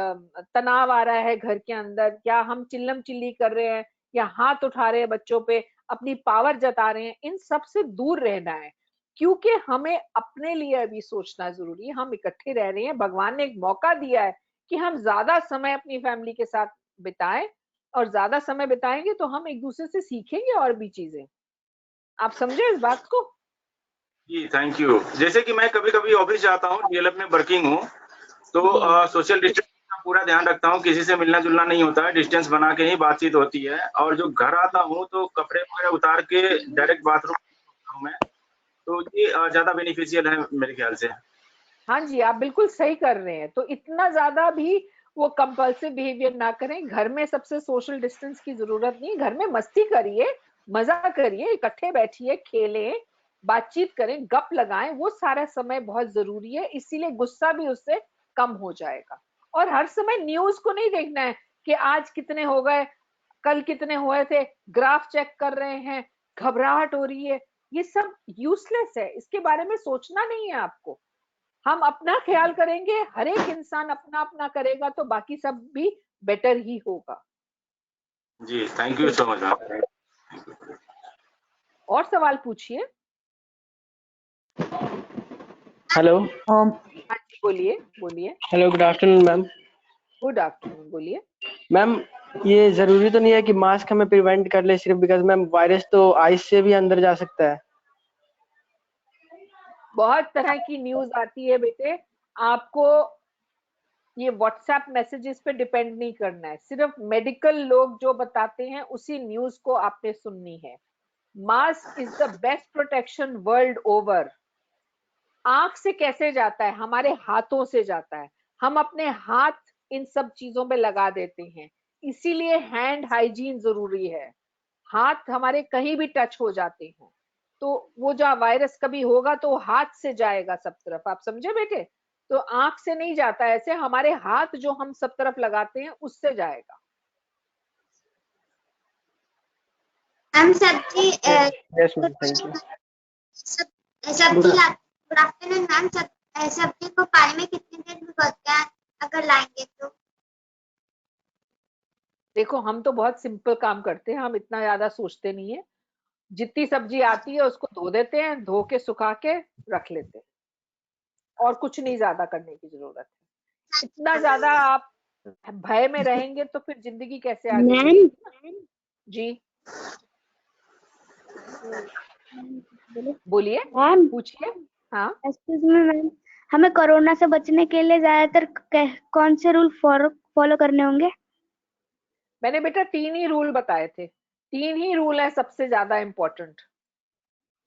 Speaker 3: तनाव आ रहा है घर के अंदर, या हम चिल्लम चिल्ली कर रहे हैं या हाथ उठा रहे हैं बच्चों पे, अपनी पावर जता रहे हैं, इन सब से दूर रहना है। क्योंकि हमें अपने लिए अभी सोचना जरूरी है। हम इकट्ठे रह रहे हैं, भगवान ने एक मौका दिया है कि हम ज्यादा समय अपनी फैमिली के साथ बिताएं, और ज्यादा समय बिताएंगे तो हम एक दूसरे से सीखेंगे और भी चीजें। आप समझे इस बात को?
Speaker 8: जी थैंक यू। जैसे कि मैं कभी-कभी ऑफिस जाता हूँ, डीएलएफ में वर्किंग हूँ, तो सोशल डिस्टेंस का पूरा ध्यान रखता हूँ, किसी से मिलना-जुलना नहीं होता है, डिस्टेंस बना के ही बातचीत होती है। और जो घर आता हूँ तो कपड़े वगैरह उतार के डायरेक्ट बाथरूम हूँ मैं, तो ये ज्यादा बेनिफिशियल है मेरे ख्याल से।
Speaker 3: हाँ जी, आप बिल्कुल सही कर रहे हैं। तो इतना ज्यादा भी वो कंपल्सिव बिहेवियर ना करें। घर में सबसे सोशल डिस्टेंस की जरूरत नहीं, घर में मस्ती करिए, मजा करिए, इकट्ठे बैठिए, खेलें, बातचीत करें, गप लगाएं, वो सारा समय बहुत जरूरी है। इसीलिए गुस्सा भी उससे कम हो जाएगा। और हर समय न्यूज को नहीं देखना है कि आज कितने हो गए, कल कितने हुए थे, ग्राफ चेक कर रहे हैं, घबराहट हो रही है, ये सब यूजलेस है। इसके बारे में सोचना नहीं है आपको। हम अपना ख्याल करेंगे, हर एक इंसान अपना अपना करेगा, तो बाकी सब भी बेटर ही होगा।
Speaker 8: जी thank you so much ma'am.
Speaker 3: और सवाल पूछिए।
Speaker 9: हेलो।
Speaker 3: हाँ जी, बोलिए बोलिए।
Speaker 9: Hello, good afternoon ma'am.
Speaker 3: Good afternoon, बोलिए।
Speaker 9: मैम, ये जरूरी तो नहीं है कि मास्क हमें प्रिवेंट कर ले सिर्फ बिकॉज मैम वायरस तो आइस से भी अंदर जा सकता है।
Speaker 3: बहुत तरह की न्यूज आती है बेटे, आपको ये व्हाट्सएप मैसेजेस पे डिपेंड नहीं करना है। सिर्फ मेडिकल लोग जो बताते हैं उसी न्यूज को आपने सुननी है। Mask is the best protection world over. आंख से कैसे जाता है? हमारे हाथों से जाता है। हम अपने हाथ इन सब चीजों पे लगा देते हैं, इसीलिए हैंड हाइजीन जरूरी है। हाथ हमारे कहीं भी टच हो जाते हैं तो वो जो वायरस कभी होगा तो हाथ से जाएगा सब तरफ। आप समझे बेटे? तो आंख से नहीं जाता, ऐसे हमारे हाथ जो हम सब तरफ लगाते हैं उससे जाएगा।
Speaker 7: मैम सब्जी
Speaker 9: यस मैम, थैंक यू।
Speaker 7: सब्जी गुड आफ्टरनून मैम। सब्जी को पानी में कितनी देर भिगोते हैं अगर लाएंगे तो?
Speaker 3: देखो, हम तो बहुत सिंपल काम करते हैं, हम इतना ज्यादा सोचते नहीं है। जितनी सब्जी आती है उसको धो देते हैं, धो के सुखा के रख लेते हैं, और कुछ नहीं ज्यादा करने की जरूरत है। इतना ज्यादा आप भय में रहेंगे तो फिर जिंदगी कैसे आगे चलेगी? जी बोलिए,
Speaker 7: मैम
Speaker 3: पूछिए। हाँ,
Speaker 7: एक्सक्यूज मी मैम, हमें कोरोना से बचने के लिए ज्यादातर कौन से रूल फॉलो करने होंगे?
Speaker 3: मैंने बेटा 3 ही रूल बताए थे। 3 ही रूल है सबसे ज्यादा इम्पोर्टेंट,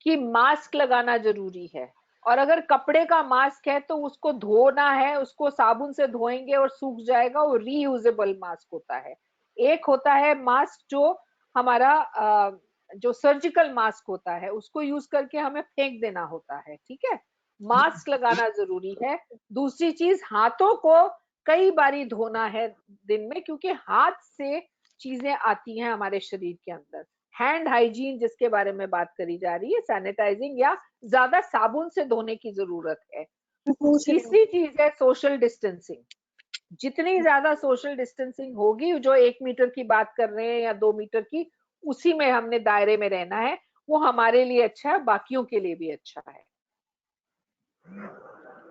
Speaker 3: कि मास्क लगाना जरूरी है, और अगर कपड़े का मास्क है तो उसको धोना है, उसको साबुन से धोएंगे और सूख जाएगा, वो रीयूजेबल मास्क होता है। एक होता है मास्क जो हमारा जो सर्जिकल मास्क होता है, उसको यूज करके हमें फेंक देना होता है। ठीक है, मास्क लगाना जरूरी है। दूसरी चीज, हाथों को कई बारी धोना है दिन में, क्योंकि हाथ से चीजें आती हैं हमारे शरीर के अंदर। हैंड हाइजीन जिसके बारे में बात करी जा रही है, सैनिटाइजिंग या ज्यादा साबुन से धोने की जरूरत है। तीसरी चीज है सोशल डिस्टेंसिंग। जितनी ज्यादा सोशल डिस्टेंसिंग होगी, जो 1 मीटर की बात कर रहे हैं या 2 मीटर की, उसी में हमने दायरे में रहना है। वो हमारे लिए अच्छा है, बाकियों के लिए भी अच्छा है।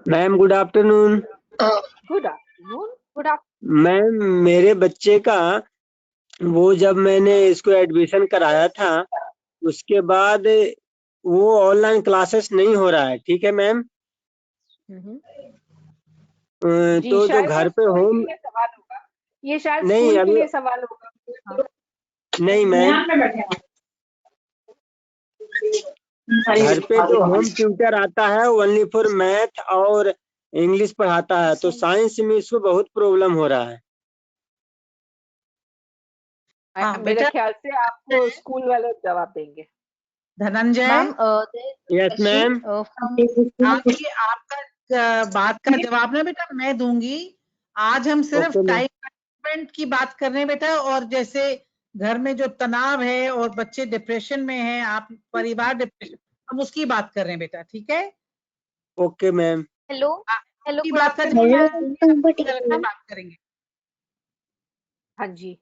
Speaker 9: Ma'am good afternoon.
Speaker 3: Good afternoon.
Speaker 10: Ma'am मेरे बच्चे का वो जब मैंने इसको एडमिशन कराया था उसके बाद वो ऑनलाइन क्लासेस नहीं हो रहा है, ठीक है मैम।
Speaker 3: जी,
Speaker 10: तो जो
Speaker 3: शायद
Speaker 10: घर
Speaker 3: वो
Speaker 10: पे
Speaker 3: स्कूल के
Speaker 10: होम
Speaker 3: लिए सवाल होगा, ये शायद
Speaker 10: नहीं
Speaker 3: स्कूल के
Speaker 10: अभी
Speaker 3: लिए सवाल होगा। हाँ।
Speaker 10: नहीं मैम, घर पे जो होम ट्यूटर आता है ओनली फॉर मैथ और इंग्लिश पढ़ाता है, तो साइंस में इसको बहुत प्रॉब्लम हो रहा है।
Speaker 2: हाँ,
Speaker 3: मेरे
Speaker 2: बेटा
Speaker 3: ख्याल से आपको स्कूल वाले जवाब देंगे।
Speaker 2: Dhananjay,
Speaker 10: yes ma'am.
Speaker 2: आपकी आपका बात का जवाब ना बेटा मैं दूंगी। आज हम सिर्फ
Speaker 10: ओके मैम।
Speaker 2: टाइम मैनेजमेंट की बात कर रहे हैं बेटा, और जैसे घर में जो तनाव है और बच्चे डिप्रेशन में हैं, आप परिवार डिप्रेशन, हम उसकी बात कर रहे हैं बेटा, ठीक है।
Speaker 10: Okay ma'am.
Speaker 7: हेलो हेलो,
Speaker 2: की
Speaker 7: गुड
Speaker 2: बात का
Speaker 7: आफ्टरनून
Speaker 2: जवाब बात करेंगे।
Speaker 3: हाँ जी,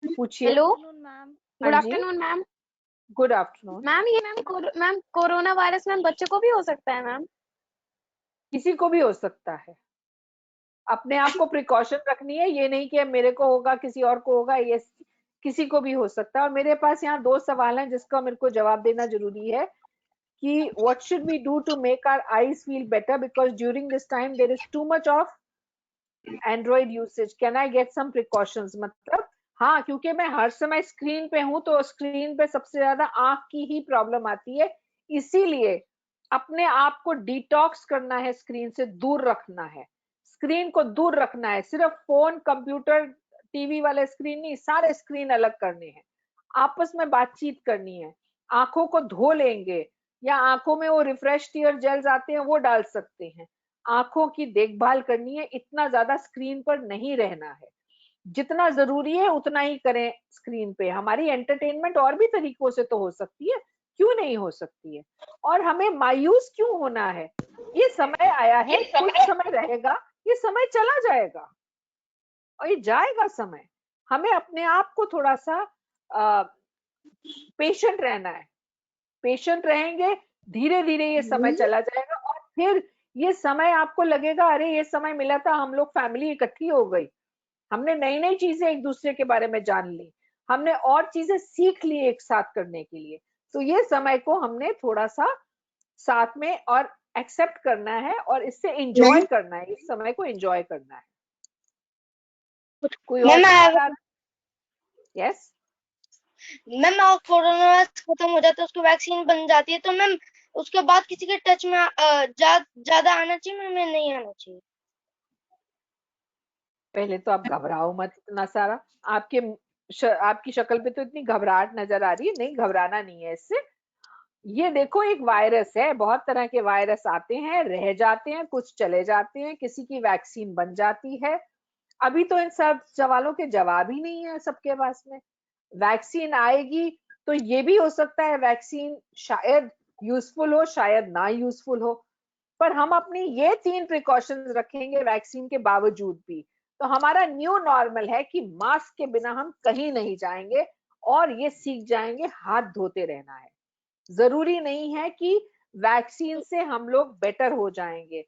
Speaker 3: पूछिए।
Speaker 7: हेलो
Speaker 3: हाँ
Speaker 7: गुड
Speaker 3: जी।
Speaker 7: Afternoon ma'am.
Speaker 3: Good afternoon.
Speaker 7: Ma'am ये मैम कोरोना वायरस मैम बच्चों को भी हो सकता है मैम?
Speaker 3: किसी को भी हो सकता है, अपने आप को प्रिकॉशन रखनी है, ये नहीं कि अब मेरे को होगा किसी और को होगा, ये किसी को भी हो सकता है। और मेरे पास यहाँ 2 सवाल हैं जिसका मेरे को जवाब देना जरूरी है कि what should we do to make our eyes feel better because during this time there is too much of Android usage, can I get some precautions। मतलब हाँ, क्योंकि मैं हर समय स्क्रीन पे हूँ तो स्क्रीन पे सबसे ज्यादा आंख की ही प्रॉब्लम आती है, इसीलिए अपने आप को डिटॉक्स करना है, स्क्रीन से दूर रखना है, स्क्रीन को दूर रखना है। सिर्फ फोन, कंप्यूटर, टीवी वाले स्क्रीन नहीं, सारे स्क्रीन अलग करने हैं, आपस में बातचीत करनी है, आंखों को धो लेंगे या आंखों में वो रिफ्रेश टीयर जेल्स आते हैं वो डाल सकते हैं, आंखों की देखभाल करनी है, इतना ज्यादा स्क्रीन पर नहीं रहना है, जितना जरूरी है उतना ही करें स्क्रीन पे। हमारी एंटरटेनमेंट और भी तरीकों से तो हो सकती है, क्यों नहीं हो सकती है। और हमें मायूस क्यों होना है, ये समय आया है, कुछ समय रहेगा, ये समय चला जाएगा और ये जाएगा समय। हमें अपने आप को थोड़ा सा पेशेंट रहना है, पेशेंट रहेंगे, धीरे धीरे ये समय चला जाएगा और फिर ये समय आपको लगेगा अरे ये समय मिला था, हम लोग फैमिली इकट्ठी हो गई, हमने नई नई चीजें एक दूसरे के बारे में जान ली, हमने और चीजें सीख ली एक साथ करने के लिए। तो ये समय को हमने थोड़ा सा साथ में और एक्सेप्ट करना है और इससे एंजॉय करना है, इस समय को एंजॉय करना है। कोई और सवाल आ रहा है? यस
Speaker 11: मैम, कोरोना खत्म हो जाता है, उसको वैक्सीन बन जाती है, तो मैम उसके बाद किसी के टच में ज्यादा आना चाहिए मैम या नहीं आना चाहिए?
Speaker 3: पहले तो आप घबराओ मत इतना सारा, आपकी शक्ल पे तो इतनी घबराहट नजर आ रही है, नहीं घबराना नहीं है इससे। ये देखो एक वायरस है, बहुत तरह के वायरस आते हैं, रह जाते हैं, कुछ चले जाते हैं, किसी की वैक्सीन बन जाती है। अभी तो इन सब सवालों के जवाब ही नहीं है सबके पास में। वैक्सीन आएगी तो ये भी हो सकता है वैक्सीन शायद यूजफुल हो, शायद ना यूजफुल हो, पर हम अपनी ये 3 प्रिकॉशंस रखेंगे वैक्सीन के बावजूद भी, तो हमारा न्यू नॉर्मल है कि मास्क के बिना हम कहीं नहीं जाएंगे और ये सीख जाएंगे हाथ धोते रहना है। जरूरी नहीं है कि वैक्सीन से हम लोग बेटर हो जाएंगे,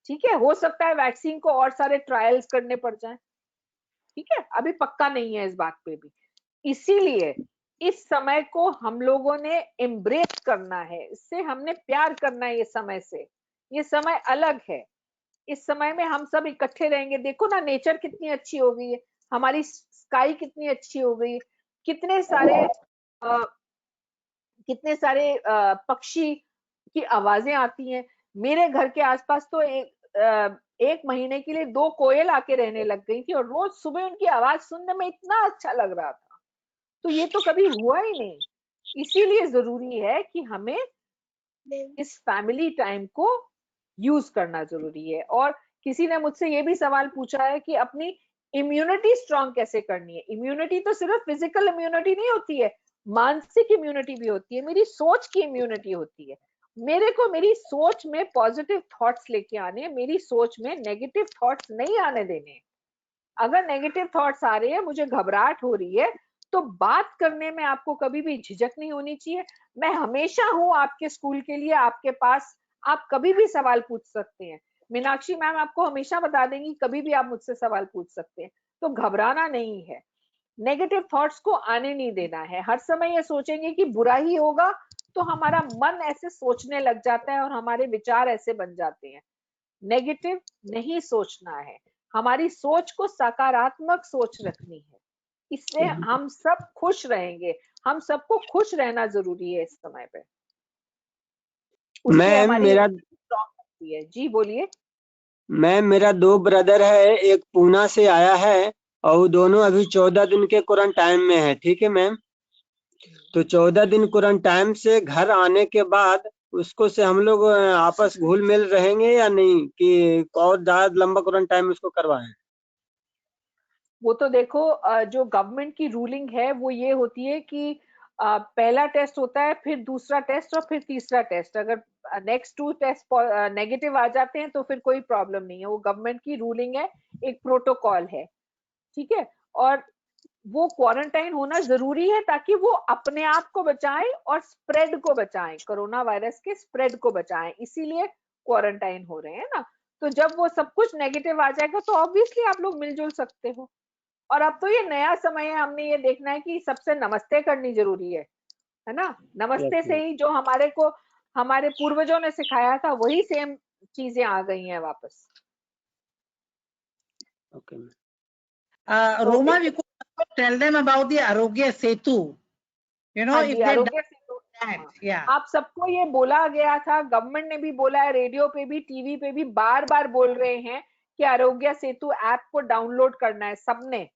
Speaker 3: ठीक है, हो सकता है वैक्सीन को और सारे ट्रायल्स करने पड़ जाएं, ठीक है, अभी पक्का नहीं है इस बात पे भी। इसीलिए इस समय को हम लोगों ने एम्ब्रेस करना है, इससे हमने प्यार करना है, ये समय से, ये समय अलग है, इस समय में हम सब इकट्ठे रहेंगे। देखो ना नेचर कितनी अच्छी हो गई है, हमारी स्काई कितनी अच्छी हो गई है, कितने सारे पक्षी की आवाजें आती हैं। मेरे घर के आसपास तो एक महीने के लिए 2 कोयल आके रहने लग गई थी और रोज सुबह उनकी आवाज सुनने में इतना अच्छा लग रहा था, तो ये तो कभी हुआ ही नहीं। इसीलिए जरूरी है कि हमें इस फैमिली टाइम को यूज करना जरूरी है। और किसी ने मुझसे ये भी सवाल पूछा है कि अपनी इम्यूनिटी स्ट्रांग कैसे करनी है। इम्यूनिटी तो सिर्फ फिजिकल इम्यूनिटी नहीं होती है, मानसिक इम्यूनिटी भी होती है, मेरी सोच की इम्यूनिटी होती है। मेरे को मेरी सोच में पॉजिटिव थॉट्स लेके आने, मेरी सोच में नेगेटिव थॉट्स नहीं आने देने। अगर नेगेटिव थॉट्स आ रहे हैं, मुझे घबराहट हो रही है, तो बात करने में आपको कभी भी झिझक नहीं होनी चाहिए। मैं हमेशा हूं आपके स्कूल के लिए, आपके पास, आप कभी भी सवाल पूछ सकते हैं, मीनाक्षी मैम आपको हमेशा बता देंगी, कभी भी आप मुझसे सवाल पूछ सकते हैं। तो घबराना नहीं है, नेगेटिव थॉट्स को आने नहीं देना है। हर समय ये सोचेंगे कि बुरा ही होगा तो हमारा मन ऐसे सोचने लग जाता है और हमारे विचार ऐसे बन जाते हैं। नेगेटिव नहीं सोचना है, हमारी सोच को सकारात्मक सोच रखनी है, इससे हम सब खुश रहेंगे। हम सबको खुश रहना जरूरी है इस समय पे, उससे
Speaker 10: मैम
Speaker 3: हमारी
Speaker 10: मेरा
Speaker 3: स्ट्रॉन्ग होती है। जी बोलिए।
Speaker 10: मैम मेरा 2 ब्रदर है, एक पूना से आया है और वो दोनों अभी 14 दिन के क्वारंटाइन में है। ठीक है मैम, तो 14 दिन क्वारंटाइन से घर आने के बाद उसको से हम लोग आपस घुल मिल रहेंगे या नहीं, कि और ज्यादा लंबा क्वारंटाइन उसको करवाएं?
Speaker 3: वो तो देखो, जो गवर्नमेंट की रूलिंग है वो ये होती है कि पहला टेस्ट होता है, फिर दूसरा टेस्ट और फिर तीसरा टेस्ट। अगर नेक्स्ट 2 टेस्ट नेगेटिव आ जाते हैं तो फिर कोई प्रॉब्लम नहीं है। वो गवर्नमेंट की रूलिंग है, एक प्रोटोकॉल है, ठीक है। और वो क्वारंटाइन होना जरूरी है ताकि वो अपने आप को बचाएं और स्प्रेड को बचाएं, कोरोना वायरस के स्प्रेड को बचाएं, इसीलिए क्वारंटाइन हो रहे हैं ना। तो जब वो सब कुछ नेगेटिव आ जाएगा तो ऑब्वियसली आप लोग मिलजुल सकते हो। और अब तो ये नया समय है, हमने ये देखना है कि सबसे नमस्ते करनी जरूरी है ना। नमस्ते से ही जो हमारे पूर्वजों ने सिखाया था वही सेम चीजें आ गई हैं वापस।
Speaker 10: Okay ma'am.
Speaker 2: Roma, we could tell them about the Arogya Setu. You know,
Speaker 3: हाँ
Speaker 2: if
Speaker 3: ji,
Speaker 2: they
Speaker 3: Aarogya Setu.
Speaker 2: that, yeah.
Speaker 3: आप सबको ये बोला गया था, गवर्नमेंट ने भी बोला है, रेडियो पे भी, टीवी पे भी बार बार बोल रहे हैं कि आरोग्य सेतु ऐप को डाउनलोड करना है सबने।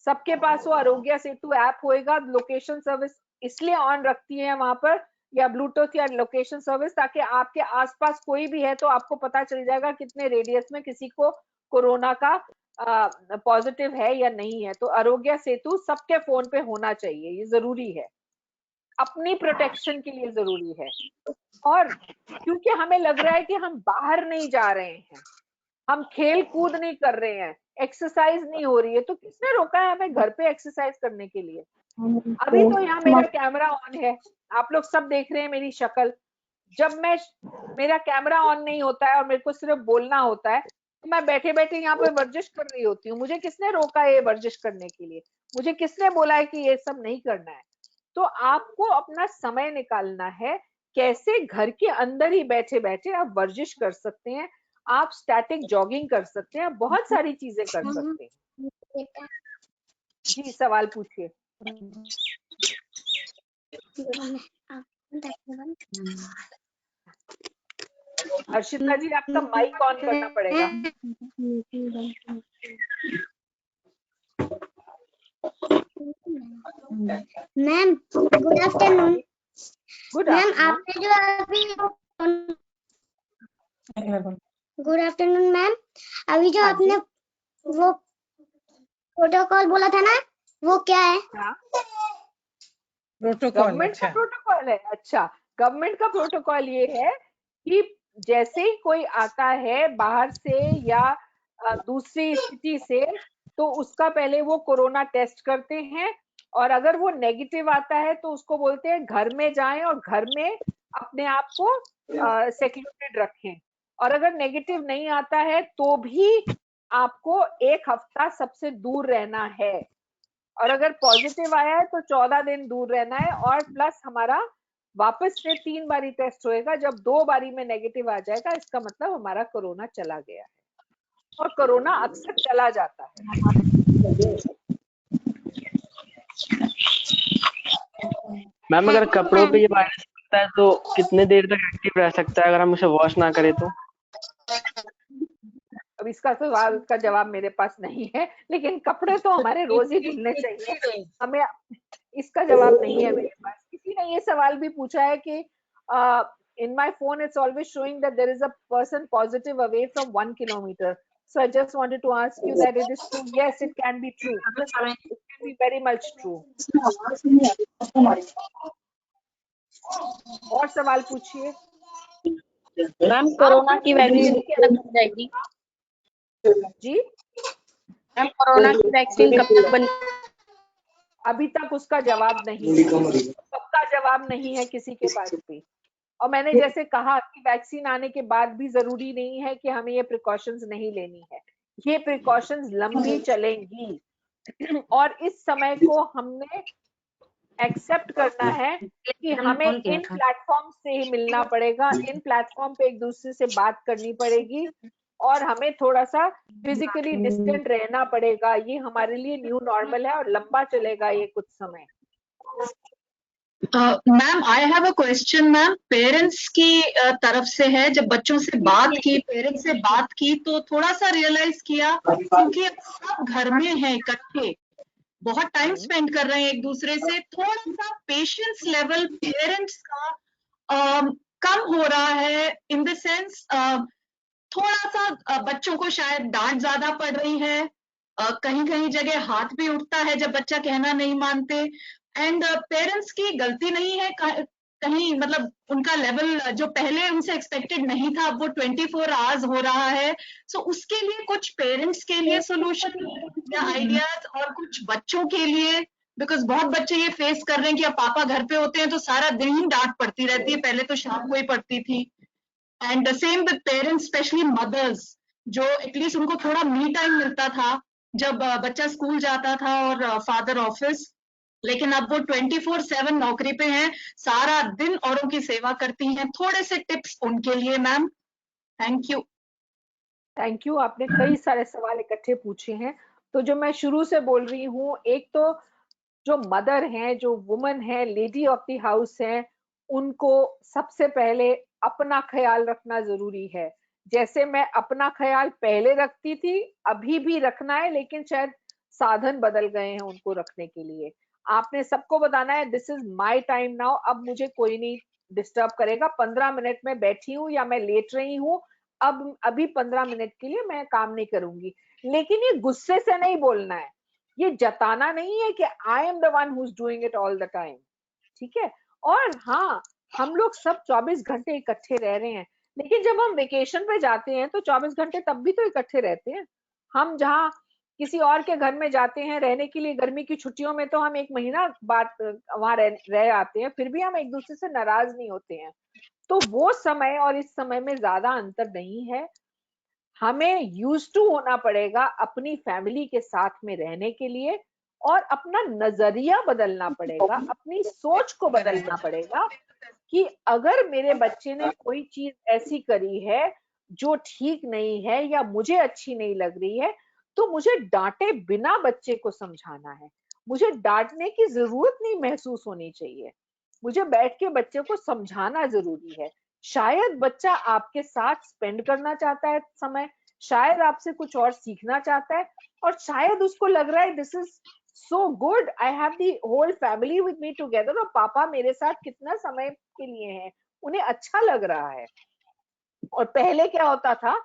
Speaker 3: सबके पास वो आरोग्य सेतु ऐप होएगा। लोकेशन सर्विस इसलिए ऑन रखती है वहां पर, या ब्लूटूथ या लोकेशन सर्विस, ताकि आपके आसपास कोई भी है तो आपको पता चल जाएगा कितने रेडियस में किसी को कोरोना का पॉजिटिव है या नहीं है। तो आरोग्य सेतु सबके फोन पे होना चाहिए, ये जरूरी है, अपनी प्रोटेक्शन के लिए जरूरी है। और क्योंकि हमें लग रहा है कि हम बाहर नहीं जा रहे हैं, हम खेल कूद नहीं कर रहे हैं, एक्सरसाइज नहीं हो रही है, तो किसने रोका है हमें घर पे एक्सरसाइज करने के लिए? अभी तो यहाँ मेरा कैमरा ऑन है, आप लोग सब देख रहे हैं मेरी शक्ल। जब मेरा कैमरा ऑन नहीं होता है और मेरे को सिर्फ बोलना होता है तो मैं बैठे बैठे यहाँ पे वर्जिश कर रही होती हूँ। मुझे किसने रोका है ये वर्जिश करने के लिए? मुझे किसने बोला है कि ये सब नहीं करना है? तो आपको अपना समय निकालना है, कैसे घर के अंदर ही बैठे बैठे आप वर्जिश कर सकते हैं, आप स्टैटिक जॉगिंग कर सकते हैं, बहुत सारी चीजें कर सकते हैं। जी सवाल पूछिए। हर्षिता जी आपका माइक ऑन करना पड़ेगा।
Speaker 7: Ma'am good afternoon.
Speaker 3: Good
Speaker 7: ma'am
Speaker 3: afternoon.
Speaker 7: आपने जो अभी गुड आफ्टरनून मैम, अभी जो आपने वो प्रोटोकॉल बोला था ना, वो क्या है?
Speaker 2: प्रोटोकॉल
Speaker 3: गवर्नमेंट का प्रोटोकॉल है। अच्छा, गवर्नमेंट का प्रोटोकॉल ये है कि जैसे ही कोई आता है बाहर से या दूसरी स्थिति से, तो उसका पहले वो कोरोना टेस्ट करते हैं, और अगर वो नेगेटिव आता है तो उसको बोलते हैं घर में जाएं और घर में अपने आप को सेक्लूडेड रखें। और अगर नेगेटिव नहीं आता है तो भी आपको 1 हफ्ता सबसे दूर रहना है, और अगर पॉजिटिव आया है तो 14 दिन दूर रहना है, और प्लस हमारा वापस से 3 बारी टेस्ट होएगा। जब 2 बारी में नेगेटिव आ जाएगा इसका मतलब हमारा कोरोना चला गया है, और कोरोना अक्सर चला जाता है।
Speaker 9: मैम अगर कपड़ों पे ये वायरस लगता है तो कितने देर तक एक्टिव रह सकता है अगर हम उसे वॉश ना करें तो?
Speaker 3: अब इसका सवाल का जवाब मेरे पास नहीं है, लेकिन कपड़े तो हमारे रोज ही धुलने चाहिए। हमें इसका जवाब नहीं है मेरे पास। किसी ने ये सवाल भी पूछा है कि in my phone it's always showing that there is a person positive away from 1 kilometer. So I just wanted to ask you that it is true. Yes, it can be true. It can be very much true. और सवाल पूछिए।
Speaker 12: Ma'am corona की vaccine कब तक जाएगी?
Speaker 3: जी
Speaker 12: ma'am corona की vaccine कब तक बन?
Speaker 3: अभी तक उसका जवाब नहीं है, सबका जवाब नहीं है किसी के पास भी। और मैंने जैसे कहा कि वैक्सीन आने के बाद भी जरूरी नहीं है कि हमें ये प्रिकॉशंस नहीं लेनी है, ये प्रिकॉशंस लंबी चलेंगी और इस समय को हमने एक्सेप्ट करना है कि हमें इन प्लेटफॉर्म से ही मिलना पड़ेगा, इन प्लेटफॉर्म पे एक दूसरे से बात करनी पड़ेगी और हमें थोड़ा सा फिजिकली डिस्टेंट रहना पड़ेगा। ये हमारे लिए न्यू नॉर्मल है और लंबा चलेगा ये कुछ समय।
Speaker 13: Ma'am I have a question ma'am, parents की तरफ से है। जब बच्चों से बात की, पेरेंट्स से बात की तो थोड़ा सा रियलाइज किया, क्योंकि अब सब घर में हैं इकट्ठे, बहुत टाइम स्पेंड कर रहे हैं एक दूसरे से, थोड़ा सा पेशेंस लेवल पेरेंट्स का कम हो रहा है, इन द सेंस थोड़ा सा बच्चों को शायद डांट ज्यादा पड़ रही है, कहीं कहीं जगह हाथ भी उठता है जब बच्चा कहना नहीं मानते, एंड पेरेंट्स की गलती नहीं है कहीं, मतलब उनका लेवल जो पहले उनसे एक्सपेक्टेड नहीं था अब वो 24 आवर्स हो रहा है। सो उसके लिए कुछ पेरेंट्स के लिए सोल्यूशन या आइडियाज और कुछ बच्चों के लिए, बिकॉज बहुत बच्चे ये फेस कर रहे हैं कि अब पापा घर पे होते हैं तो सारा दिन ही डांट पड़ती रहती है, पहले तो शाम को ही पड़ती थी, and the same with parents, specially mothers, जो एटलीस्ट उनको थोड़ा मी टाइम मिलता था जब बच्चा स्कूल जाता था और फादर ऑफिस, लेकिन अब वो 24/7 नौकरी पे हैं, सारा दिन औरों की सेवा करती हैं। थोड़े से टिप्स उनके लिए ma'am. Thank you.
Speaker 3: Thank you, आपने कई सारे सवाल इकट्ठे पूछे हैं। तो जो मैं शुरू से बोल रही हूँ, एक तो जो मदर हैं, जो वुमन है, लेडी ऑफ द हाउस है, उनको सबसे पहले अपना ख्याल रखना जरूरी है। जैसे मैं अपना ख्याल पहले रखती थी, अभी भी रखना है, लेकिन शायद साधन बदल गए हैं उनको रखने के लिए। आपने सबको बताना है this is my time now, अब मुझे कोई नहीं डिस्टर्ब करेगा, 15 मिनट में बैठी हूँ या मैं लेट रही हूँ, अब अभी 15 मिनट के लिए मैं काम नहीं करूंगी। लेकिन ये गुस्से से नहीं बोलना है, ये जताना नहीं है कि I am the one who is doing it all the time, ठीक है। और हाँ, हम लोग सब 24 घंटे इकट्ठे रह रहे हैं, लेकिन जब हम वेकेशन पे जाते हैं तो 24 घंटे तब भी तो इकट्ठे रहते हैं। हम जहाँ किसी और के घर में जाते हैं रहने के लिए, गर्मी की छुट्टियों में तो हम 1 महीना बाद वहां रह आते हैं, फिर भी हम एक दूसरे से नाराज नहीं होते हैं। तो वो समय और इस समय में ज्यादा अंतर नहीं है। हमें यूज टू होना पड़ेगा अपनी फैमिली के साथ में रहने के लिए, और अपना नजरिया बदलना पड़ेगा, अपनी सोच को बदलना पड़ेगा कि अगर मेरे बच्चे ने कोई चीज ऐसी करी है जो ठीक नहीं है या मुझे अच्छी नहीं लग रही है, तो मुझे डांटे बिना बच्चे को समझाना है। मुझे डांटने की जरूरत नहीं महसूस होनी चाहिए, मुझे बैठ के बच्चे को समझाना जरूरी है। शायद बच्चा आपके साथ स्पेंड करना चाहता है समय, शायद आपसे कुछ और सीखना चाहता है, और शायद उसको लग रहा है this is so good, I have the whole family with me together, और पापा मेरे साथ कितना समय के लिए हैं, उन्हें अच्छा लग रहा है। और पहले क्या होता था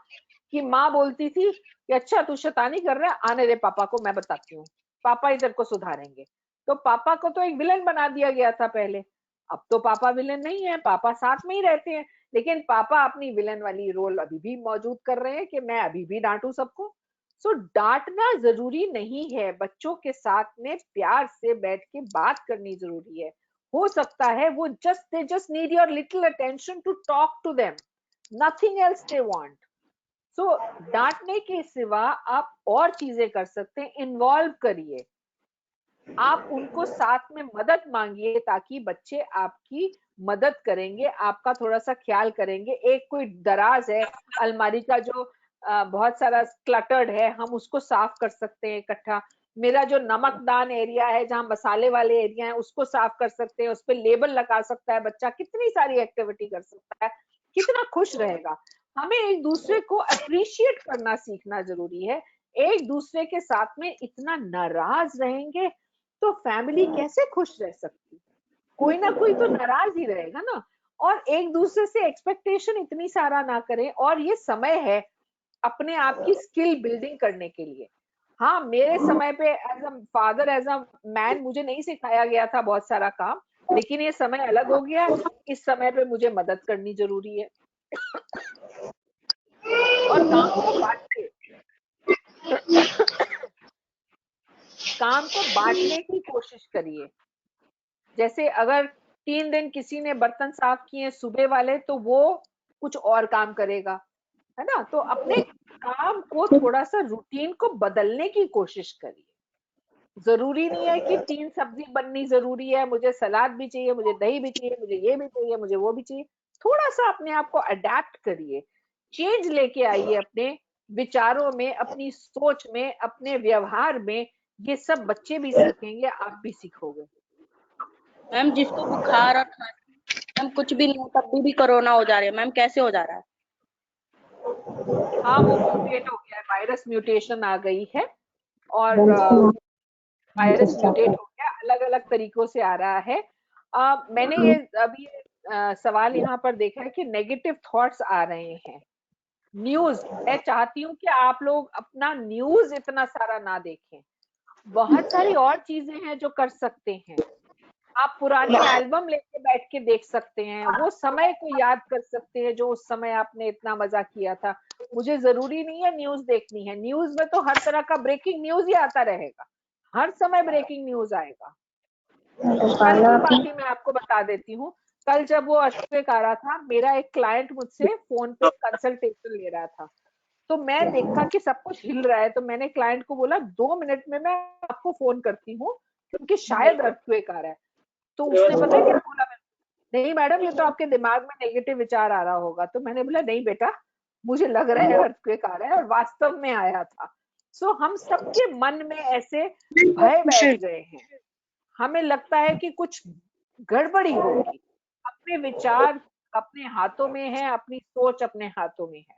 Speaker 3: कि माँ बोलती थी कि अच्छा तू शैतानी कर रहा है, आने दे पापा को, मैं बताती हूँ, पापा इधर को सुधारेंगे। तो पापा को तो एक विलन बना दिया गया था पहले। अब तो पापा विलन नहीं है, पापा साथ में ही रहते हैं, लेकिन पापा अपनी विलन वाली रोल अभी भी मौजूद कर रहे हैं कि मैं अभी भी डांटू सबको। सो डांटना जरूरी नहीं है, बच्चों के साथ में प्यार से बैठ के बात करनी जरूरी है। हो सकता है वो they just need your little attention to talk to them, nothing else they want. So डांटने के सिवा आप और चीजें कर सकते हैं, इन्वॉल्व करिए, आप उनको साथ में मदद मांगिए, ताकि बच्चे आपकी मदद करेंगे, आपका थोड़ा सा ख्याल करेंगे। एक कोई दराज है अलमारी का जो बहुत सारा क्लटर्ड है, हम उसको साफ कर सकते हैं इकट्ठा। मेरा जो नमकदान एरिया है, जहाँ मसाले वाले एरिया है, उसको साफ कर सकते हैं, उस पर लेबल लगा सकता है बच्चा, कितनी सारी एक्टिविटी कर सकता है, कितना खुश रहेगा। हमें एक दूसरे को अप्रिशिएट करना सीखना जरूरी है। एक दूसरे के साथ में इतना नाराज रहेंगे तो फैमिली कैसे खुश रह सकती? कोई ना कोई तो नाराज ही रहेगा ना। और एक दूसरे से एक्सपेक्टेशन इतनी सारा ना करें, और ये समय है अपने आप की स्किल बिल्डिंग करने के लिए। हाँ, मेरे समय पे as a father, as a man, मुझे नहीं सिखाया गया था बहुत सारा काम, लेकिन ये समय अलग हो गया, इस समय पे मुझे मदद करनी जरूरी है। और काम को बांटिए, काम को बांटने की कोशिश करिए। जैसे अगर 3 दिन किसी ने बर्तन साफ किए सुबह वाले, तो वो कुछ और काम करेगा, है ना। तो अपने काम को थोड़ा सा रूटीन को बदलने की कोशिश करिए। जरूरी नहीं है कि 3 सब्जी बननी जरूरी है, मुझे सलाद भी चाहिए, मुझे दही भी चाहिए, मुझे ये भी चाहिए, मुझे वो भी चाहिए। थोड़ा सा अपने आप को अडेप्ट करिए, चेंज लेके आइए अपने विचारों में, अपनी सोच में, अपने व्यवहार में। ये सब बच्चे भी सीखेंगे, आप भी सीखोगे।
Speaker 12: मैम जिसको बुखार और खांसी, मैम कुछ भी नहीं तब भी कोरोना हो जा रही है मैम, कैसे हो जा रहा है?
Speaker 3: हाँ, वो म्यूटेट हो गया है, वायरस म्यूटेशन आ गई है, और वायरस म्यूटेट हो गया, अलग अलग तरीकों से आ रहा है। मैंने ये अभी सवाल यहाँ पर देखा है कि नेगेटिव थॉट्स आ रहे हैं। न्यूज, मैं चाहती हूँ कि आप लोग अपना न्यूज इतना सारा ना देखें, बहुत सारी और चीजें हैं जो कर सकते हैं। आप पुरानी एल्बम लेके बैठ के देख सकते हैं, वो समय को याद कर सकते हैं जो उस समय आपने इतना मजा किया था। मुझे जरूरी नहीं है न्यूज देखनी है, न्यूज में तो हर तरह का ब्रेकिंग न्यूज ही आता रहेगा, हर समय ब्रेकिंग न्यूज आएगा। कल की बात ही मैं आपको बता देती हूँ, कल जब वो अर्थक्वेक आ रहा था, मेरा एक क्लाइंट मुझसे फोन पे कंसल्टेशन ले रहा था, तो मैं देखा कि सब कुछ हिल रहा है, तो मैंने क्लाइंट को बोला 2 मिनट में मैं आपको फोन करती हूँ क्योंकि शायद अर्थक्वेक आ रहा है। तो उसने पता क्या बोला, नहीं मैडम ये तो आपके दिमाग में नेगेटिव विचार आ रहा होगा। तो मैंने बोला नहीं बेटा, मुझे लग रहा है अर्थक्वेक आ रहा है, और वास्तव में आया था। सो हम सबके मन में ऐसे भय बैठ गए हैं, हमें लगता है कि कुछ गड़बड़ी होगी। अपने विचार अपने हाथों में है, अपनी सोच अपने हाथों में है।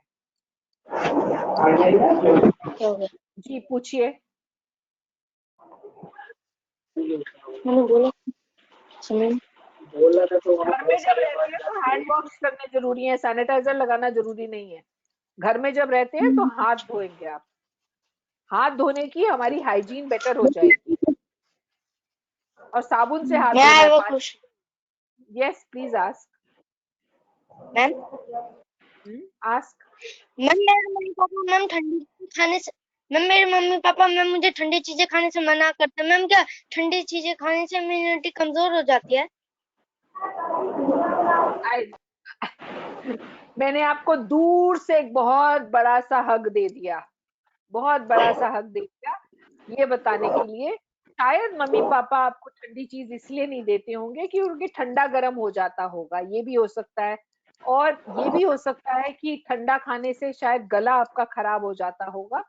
Speaker 3: जी पूछिए। घर में जब रहते हैं तो हैंड वॉश करने जरूरी है, सैनिटाइजर लगाना जरूरी नहीं है। घर में जब रहते हैं तो हाथ धोएंगे आप, हाथ धोने की हमारी हाइजीन बेटर हो जाएगी, और साबुन से हाथ धोना है। Yes please ask
Speaker 11: ma'am.
Speaker 3: Ask
Speaker 11: ma'am मेरे मम्मी पापा मैम ठंडी खाने से मेरे मम्मी पापा मैम मुझे ठंडी चीजें खाने से मना करते हैं मैम, क्या ठंडी चीजें खाने से इम्यूनिटी कमजोर हो जाती है?
Speaker 3: मैंने आपको दूर से एक बहुत बड़ा सा हग दे दिया, बहुत बड़ा सा हग दे दिया, ये बताने के लिए शायद मम्मी पापा आपको ठंडी चीज इसलिए नहीं देते होंगे कि उनके ठंडा गर्म हो जाता होगा, ये भी हो सकता है। और ये भी हो सकता है कि ठंडा खाने से शायद गला आपका खराब हो जाता होगा।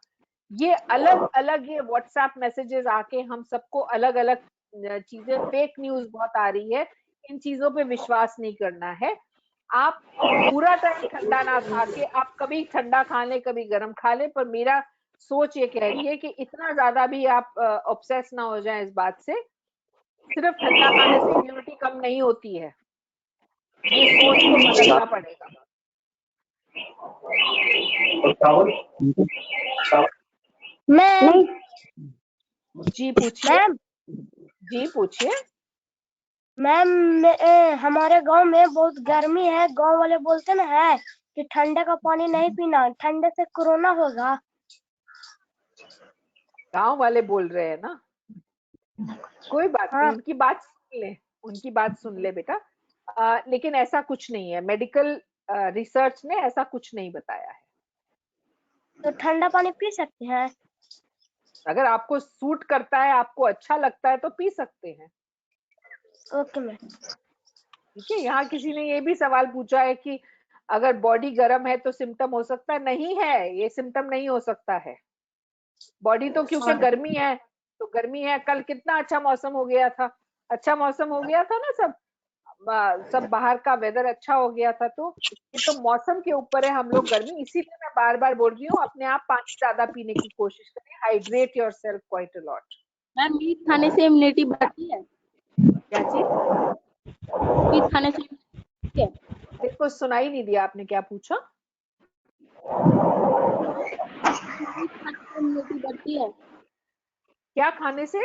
Speaker 3: ये अलग अलग ये व्हाट्सएप मैसेजेस आके हम सबको अलग अलग चीजें, फेक न्यूज बहुत आ रही है, इन चीजों पे विश्वास नहीं करना है। आप पूरा टाइम ठंडा ना खा के, आप कभी ठंडा खा ले कभी गर्म खा ले, पर मेरा सोच ये कह रही है कि इतना ज्यादा भी आप ऑब्सेस ना हो जाएं इस बात से। सिर्फ ठंडा खाने से इम्यूनिटी कम नहीं होती है, ये सोच को बदलना पड़ेगा।
Speaker 11: मैम
Speaker 3: जी पूछिए। जी पूछिए।
Speaker 11: मैम हमारे गांव में बहुत गर्मी है, गांव वाले बोलते ना है कि ठंडे का पानी नहीं पीना, ठंडे से कोरोना होगा।
Speaker 3: गांव वाले बोल रहे हैं ना, कोई बात नहीं, उनकी बात सुन ले, उनकी बात सुन ले बेटा। लेकिन ऐसा कुछ नहीं है, मेडिकल रिसर्च ने ऐसा कुछ नहीं बताया है।
Speaker 11: तो ठंडा पानी पी सकते हैं?
Speaker 3: अगर आपको सूट करता है, आपको अच्छा लगता है तो पी सकते हैं।
Speaker 11: Okay ma'am.
Speaker 3: ठीक है। यहाँ किसी ने ये भी सवाल पूछा है कि अगर बॉडी गर्म है तो सिम्टम हो सकता है, नहीं है, ये सिम्टम नहीं हो सकता है। बॉडी तो क्योंकि गर्मी है तो गर्मी है। कल कितना अच्छा मौसम हो गया था, अच्छा मौसम हो गया था ना, सब बाहर का वेदर अच्छा हो गया था। तो ये तो मौसम के ऊपर है, हम लोग गर्मी, इसीलिए मैं बार बार बोल रही हूँ अपने आप पानी ज्यादा पीने की कोशिश करें, hydrate yourself quite a lot.
Speaker 12: Ma'am meat खाने से इम्यूनिटी बढ़ती है?
Speaker 3: क्या चीज?
Speaker 12: मीट खाने से क्या?
Speaker 3: मेरे को सुनाई नहीं दिया, आपने क्या पूछा?
Speaker 12: इम्यूनिटी बढ़ती है?
Speaker 3: क्या खाने से?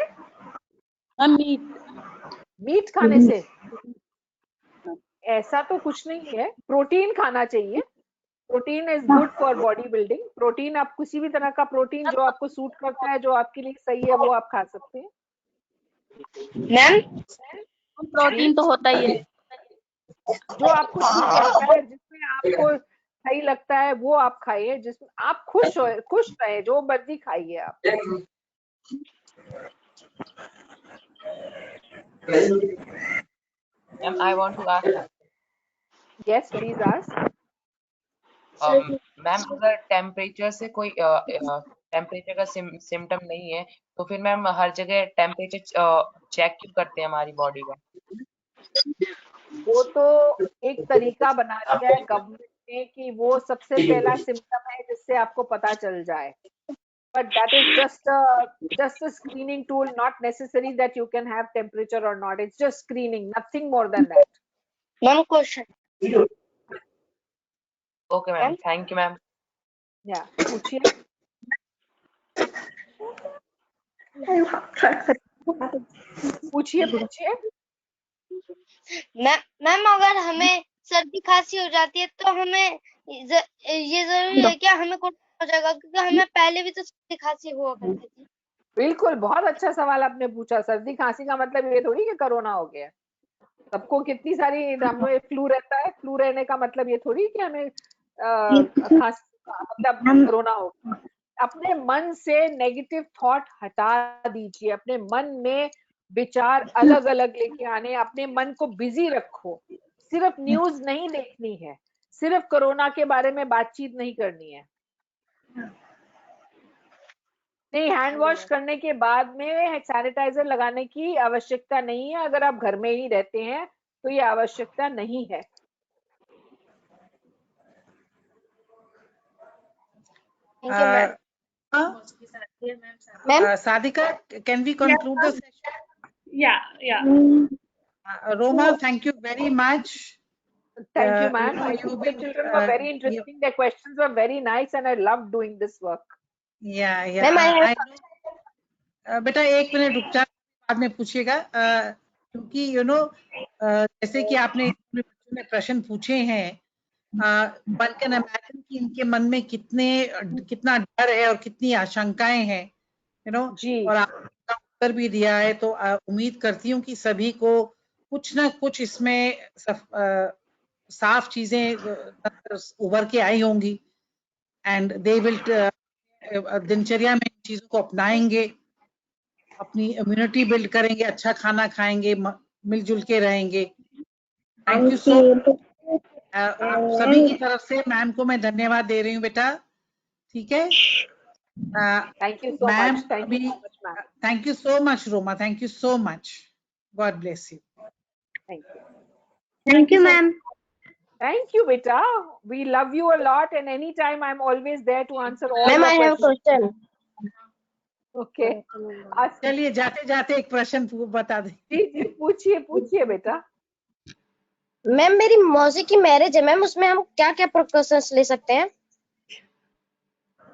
Speaker 12: मीट
Speaker 3: खाने से ऐसा तो कुछ नहीं है, प्रोटीन खाना चाहिए। Protein is good for body building. Protein, आप किसी भी तरह का प्रोटीन जो आपको सूट करता है, जो आपके लिए सही है, वो आप खा सकते हैं।
Speaker 11: मैम
Speaker 12: प्रोटीन तो होता ही है।
Speaker 3: जो आपको ठीक लगता है, जिसमें आपको सही लगता है वो आप खाइए, जिसमें आप खुश रहे, जो मर्जी खाइए आप।
Speaker 6: Ma'am, I want to ask.
Speaker 3: Yes, please ask.
Speaker 6: Ma'am अगर टेम्परेचर से कोई टेम्परेचर का सिम्टम नहीं है तो फिर मैम हर जगह टेम्परेचर चेक क्यों करते हैं हमारी बॉडी का?
Speaker 3: वो तो एक तरीका बना दिया है गवर्नमेंट ने कि वो सबसे पहला सिम्टम है जिससे आपको पता चल जाए, but that is just a screening tool, not necessary that you can have temperature or not. It's just screening, nothing more than that.
Speaker 11: One question.
Speaker 6: Okay ma'am, thank you ma'am.
Speaker 3: Yeah, पूछिए। पूछिए।
Speaker 11: Ma'am अगर हमें सर्दी खांसी हो जाती है तो हमें ये जरूरी है क्या हमें कोरोना हो जाएगा, क्योंकि हमें पहले भी तो सर्दी खांसी हुआ करती थी।
Speaker 3: बिल्कुल, बहुत अच्छा सवाल आपने पूछा। सर्दी खांसी का मतलब ये थोड़ी कि कोरोना हो गया। सबको कितनी सारी हमें फ्लू रहता है, फ्लू रहने का मतलब ये थोड़ी कि हमें खांसी मतलब कोरोना हो। अपने मन से नेगेटिव थॉट हटा दीजिए, अपने मन में विचार अलग अलग लेके आने, अपने मन को बिजी रखो। सिर्फ न्यूज नहीं देखनी है, सिर्फ कोरोना के बारे में बातचीत नहीं करनी है। नहीं, हैंड वॉश करने के बाद में सैनिटाइजर लगाने की आवश्यकता नहीं है। अगर आप घर में ही रहते हैं तो ये आवश्यकता नहीं है।
Speaker 2: Sadhika, can we conclude the session?
Speaker 4: Yeah.
Speaker 2: Roma, thank you very much.
Speaker 3: Thank you, ma'am. I think the children were very interesting. Their questions were very nice, and I loved doing this work.
Speaker 2: Yeah. I know. बेटा एक minute रुक जा, बाद में पूछिएगा, क्योंकि जैसे कि आपने बच्चों ने प्रश्न पूछे हैं, वन कैन इमेजिन कि इनके मन में कितना डर है और कितनी आशंकाएं हैं, और आपने उत्तर भी दिया है। तो उम्मीद करती हूँ कि सभी को कुछ ना कुछ इसमें साफ चीजें उभर के आई होंगी, एंड दे विल दिनचर्या में चीजों को अपनाएंगे, अपनी इम्यूनिटी बिल्ड करेंगे, अच्छा खाना खाएंगे, मिलजुल के रहेंगे। Thank you so much. आप सभी की तरफ से मैम को मैं धन्यवाद दे रही हूँ बेटा, ठीक है?
Speaker 3: Thank you so much.
Speaker 2: Thank you so much Roma, thank you so much. God bless you.
Speaker 11: Thank you ma'am.
Speaker 3: Thank you, beta. We love you a lot, and anytime I'm always there to answer all your questions.
Speaker 11: Ma'am, I have a question.
Speaker 3: Okay.
Speaker 2: चलिए जाते जाते एक प्रश्न बता दें।
Speaker 3: जी पूछिए बेटा।
Speaker 11: Ma'am मेरी मौसी की मैरिज है मैम, उसमें हम क्या क्या प्रिकॉशंस ले सकते हैं?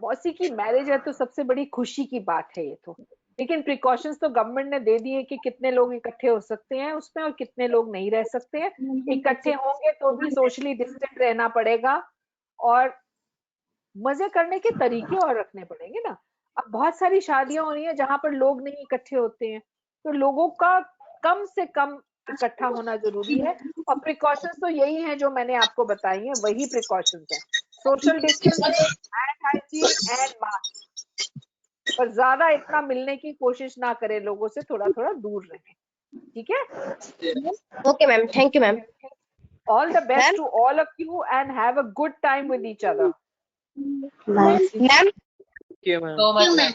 Speaker 3: मौसी की मैरिज है तो सबसे बड़ी खुशी की बात है ये तो, लेकिन प्रिकॉशंस तो गवर्नमेंट ने दे दिए कि कितने लोग इकट्ठे हो सकते हैं उसमें और कितने लोग नहीं रह सकते हैं। इकट्ठे होंगे तो भी सोशली डिस्टेंट रहना पड़ेगा और मजे करने के तरीके और रखने पड़ेंगे ना। अब बहुत सारी शादियां हो रही हैं जहां पर लोग नहीं इकट्ठे होते हैं, तो लोगों का कम से कम इकट्ठा होना जरूरी है। और प्रिकॉशंस तो यही हैं जो मैंने आपको बताई हैं, वही प्रिकॉशंस हैं, social distancing, hand hygiene and mask. पर ज्यादा इतना मिलने की कोशिश ना करें, लोगों से थोड़ा थोड़ा दूर रहें, ठीक है?
Speaker 11: Okay ma'am, thank you ma'am.
Speaker 3: All the best to all of you and have a good time with each other.
Speaker 11: Ma'am
Speaker 6: So much ma'am.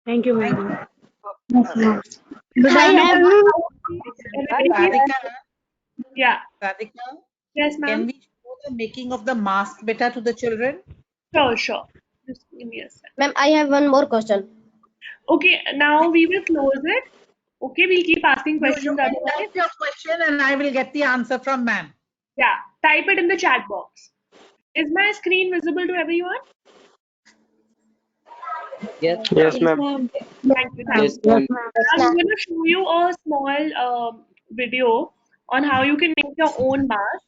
Speaker 11: Thank you ma'am.
Speaker 4: Yeah.
Speaker 2: Radhika,
Speaker 4: Yes, ma'am.
Speaker 2: can we show the making of the mask beta to the children?
Speaker 4: Sure. Just give me a second.
Speaker 11: Ma'am, I have one more question.
Speaker 4: Okay, now we will close it. Okay, we'll keep asking questions.
Speaker 2: You can type your question and I will get the answer from ma'am.
Speaker 4: Yeah, type it in the chat box. Is my screen visible to everyone?
Speaker 9: Yes ma'am.
Speaker 4: Thank you.
Speaker 9: Yes ma'am.
Speaker 4: I'm going to show you a small video on how you can make your own mask.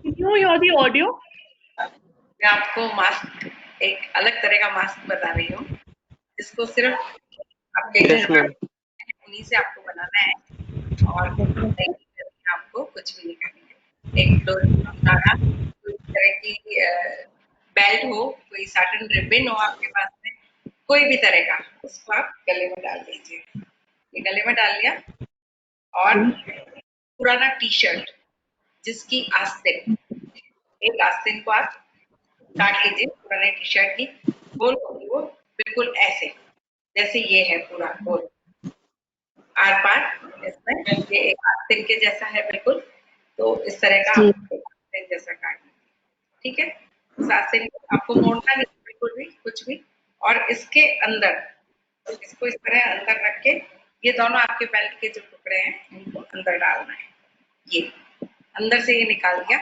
Speaker 4: Can you hear the audio?
Speaker 14: मैं आपको mask, एक अलग तरह का mask बता रही हूँ। जिसको सिर्फ आपके घर में उन्हीं से आपको बनाना है और आपको कुछ भी नहीं करना है। एक डोरी बनाना, कोई तरह की बेल्ट हो, कोई साटन रिबन हो आपके पास में, कोई भी तरह का, उसको आप गले में डाल दीजिए। ये गले में डाल लिया और पुराना टी शर्ट जिसकी आस्तीन, एक आस्तीन को आप काट लीजिए पुराने टी शर्ट की, गोल होगी वो बिल्कुल ऐसे जैसे ये है पूरा गोल आर पार, इसमें ये एक आस्तीन के जैसा है बिल्कुल, तो इस तरह का आस्तीन जैसा काट लीजिए। ठीक है, इस आस्तीन को आपको मोड़ना नहीं बिल्कुल भी, कुछ भी। और इसके अंदर इसको इस तरह अंदर रख के ये दोनों आपके बेल्ट के जो टुकड़े हैं इनको अंदर डालना है। ये अंदर से ये निकाल दिया,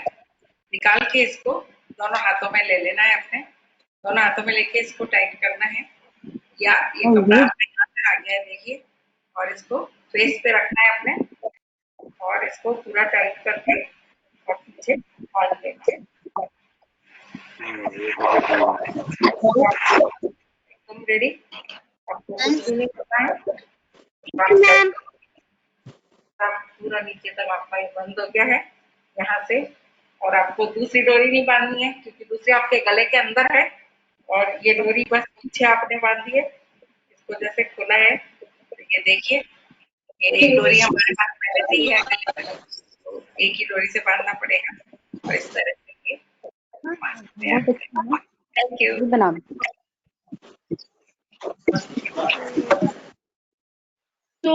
Speaker 14: निकाल के इसको दोनों हाथों में ले लेना है अपने, दोनों हाथों में लेके इसको टाइट करना है। या ये कपड़ा अपने हाथ में आ गया है देखिए, और इसको फेस पे रखना है अपने और इसको पूरा टाइट करके और पीछे बांध देना है। एकदम रेडी, आपको कुछ भी नहीं करना है, पूरा नीचे तक आपका ये बंद हो गया है यहाँ से। और आपको दूसरी डोरी नहीं बांधनी है क्योंकि दूसरी आपके गले के अंदर है, और ये डोरी बस पीछे आपने बांध दी है। इसको जैसे खोला है तो ये देखिए, ये एक डोरी हमारे हाथ में रहती है, तो एक ही डोरी से बांधना पड़ेगा और इस तरह से ये थैंक यू।
Speaker 4: तो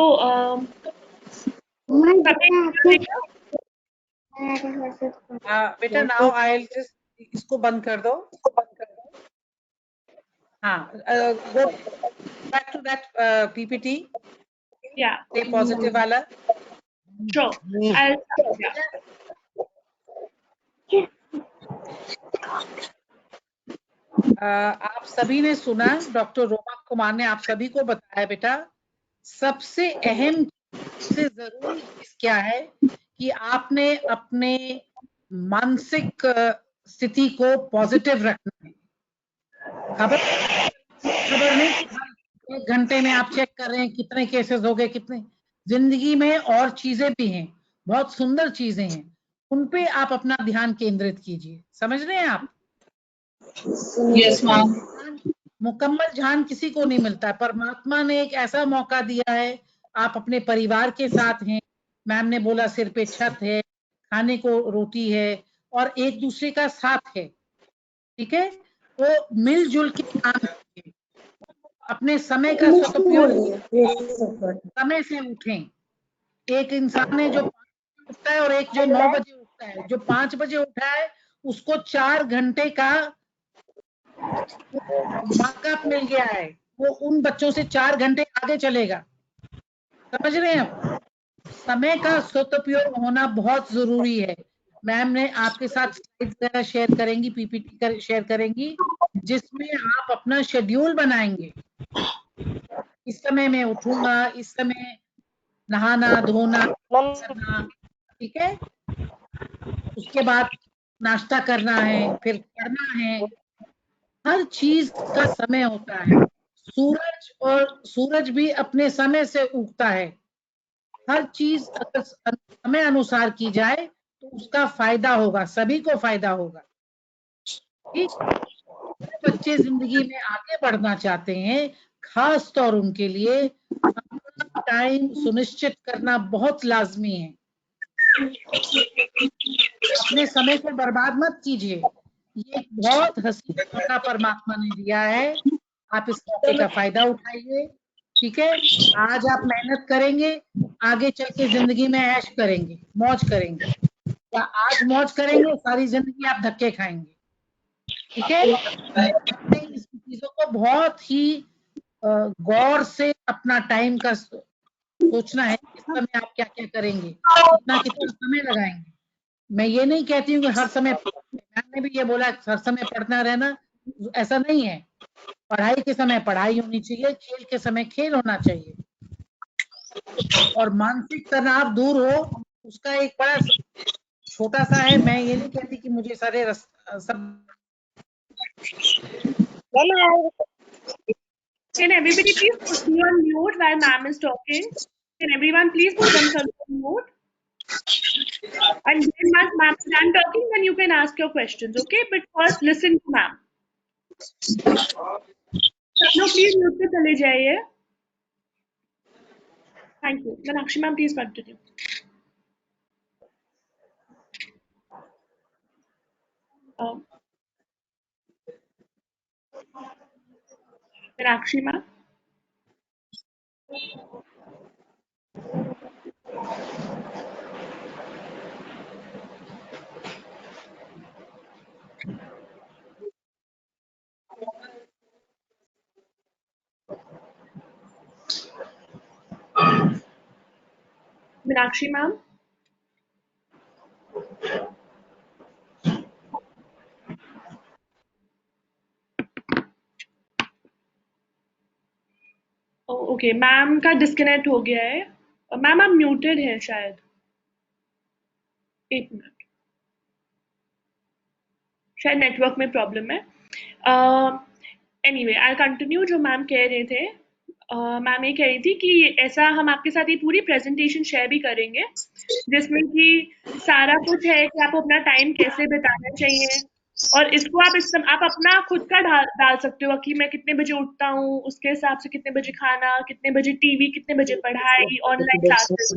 Speaker 2: बेटा नाउ आई विल जस्ट इसको बंद कर दो। हाँ, go back to that PPT,
Speaker 4: या
Speaker 2: स्टे पॉजिटिव वाला। आप सभी ने सुना, डॉक्टर रोमा कुमार ने आप सभी को बताया बेटा, सबसे अहम से जरूरी चीज क्या है कि आपने अपने मानसिक स्थिति को पॉजिटिव रखना है। खबर नहीं कि हर 1 घंटे में आप चेक कर रहे हैं कितने केसेस हो गए, कितने। जिंदगी में और चीजें भी हैं, बहुत सुंदर चीजें हैं, उन पे आप अपना ध्यान केंद्रित कीजिए। समझ रहे हैं आप?
Speaker 13: Yes ma'am.
Speaker 2: मुकम्मल ध्यान किसी को नहीं मिलता, परमात्मा ने एक ऐसा मौका दिया है, आप अपने परिवार के साथ हैं, मैम ने बोला सिर पे छत है, खाने को रोटी है और एक दूसरे का साथ है। ठीक है, तो मिलजुल के काम कीजिए, अपने समय का सदुपयोग, समय से उठें। एक इंसान है जो 5 बजे उठता है और एक जो 9 बजे उठता है। जो 5 बजे उठा है उसको 4 घंटे का मार्कअप मिल गया है, वो उन बच्चों से 4 घंटे आगे चलेगा। समझ रहे हैं आप? समय का सदुपयोग होना बहुत जरूरी है। मैम ने आपके साथ स्लाइड्स वगैरह शेयर करेंगी, पीपीटी शेयर करेंगी, जिसमें आप अपना शेड्यूल बनाएंगे। इस समय मैं उठूंगा, इस समय नहाना धोना करना, ठीक है, उसके बाद नाश्ता करना है, फिर पढ़ना है। हर चीज का समय होता है। सूरज भी अपने समय से उगता है। हर चीज अगर समय अनुसार की जाए तो उसका फायदा होगा, सभी को फायदा होगा। ठीक, बच्चे जिंदगी में आगे बढ़ना चाहते हैं, खास तौर उनके लिए अपना टाइम सुनिश्चित करना बहुत लाजमी है। अपने समय को बर्बाद मत कीजिए, ये बहुत हसीन मौका परमात्मा ने दिया है, आप इस मौके का फायदा उठाइए। ठीक है, आज आप मेहनत करेंगे, आगे चल के जिंदगी में ऐश करेंगे, मौज करेंगे, या आज मौज करेंगे सारी जिंदगी आप धक्के खाएंगे। ठीक है, इस चीजों को बहुत ही गौर से अपना टाइम का सोचना है, इस समय आप क्या क्या करेंगे, कितना समय लगाएंगे। मैं ये नहीं कहती हूँ कि हर समय, मैंने भी ये बोला हर समय पढ़ना रहना, ऐसा नहीं है। पढ़ाई के समय पढ़ाई होनी चाहिए, खेल के समय खेल होना चाहिए, और मानसिक तनाव दूर हो उसका एक बड़ा छोटा सा है। मैं ये नहीं कहती कि मुझे सारे सब
Speaker 4: Can everybody please be on mute while ma'am is talking? Can everyone please put themselves on mute? And then once ma'am is done talking, then you can ask your questions, okay? But first listen to ma'am. सब लोग please mute पे चले जाइए. Thank you. Meenakshi ma'am, please continue. Meenakshi ma'am. Meenakshi ma'am. Okay ma'am का disconnect हो गया है. Ma'am आप म्यूटेड है शायद. एक मिनट, शायद नेटवर्क में प्रॉब्लम है. Anyway I continue. जो मैम कह रहे थे, मैम ये कह रही थी कि ऐसा हम आपके साथ ये पूरी प्रेजेंटेशन शेयर भी करेंगे जिसमें कि सारा कुछ है कि आपको अपना टाइम कैसे बिताना चाहिए, और इसको आप अपना खुद का डाल सकते हो कि मैं कितने बजे उठता हूँ, उसके हिसाब से कितने बजे खाना, कितने बजे टीवी, कितने बजे पढ़ाई, ऑनलाइन क्लासेस,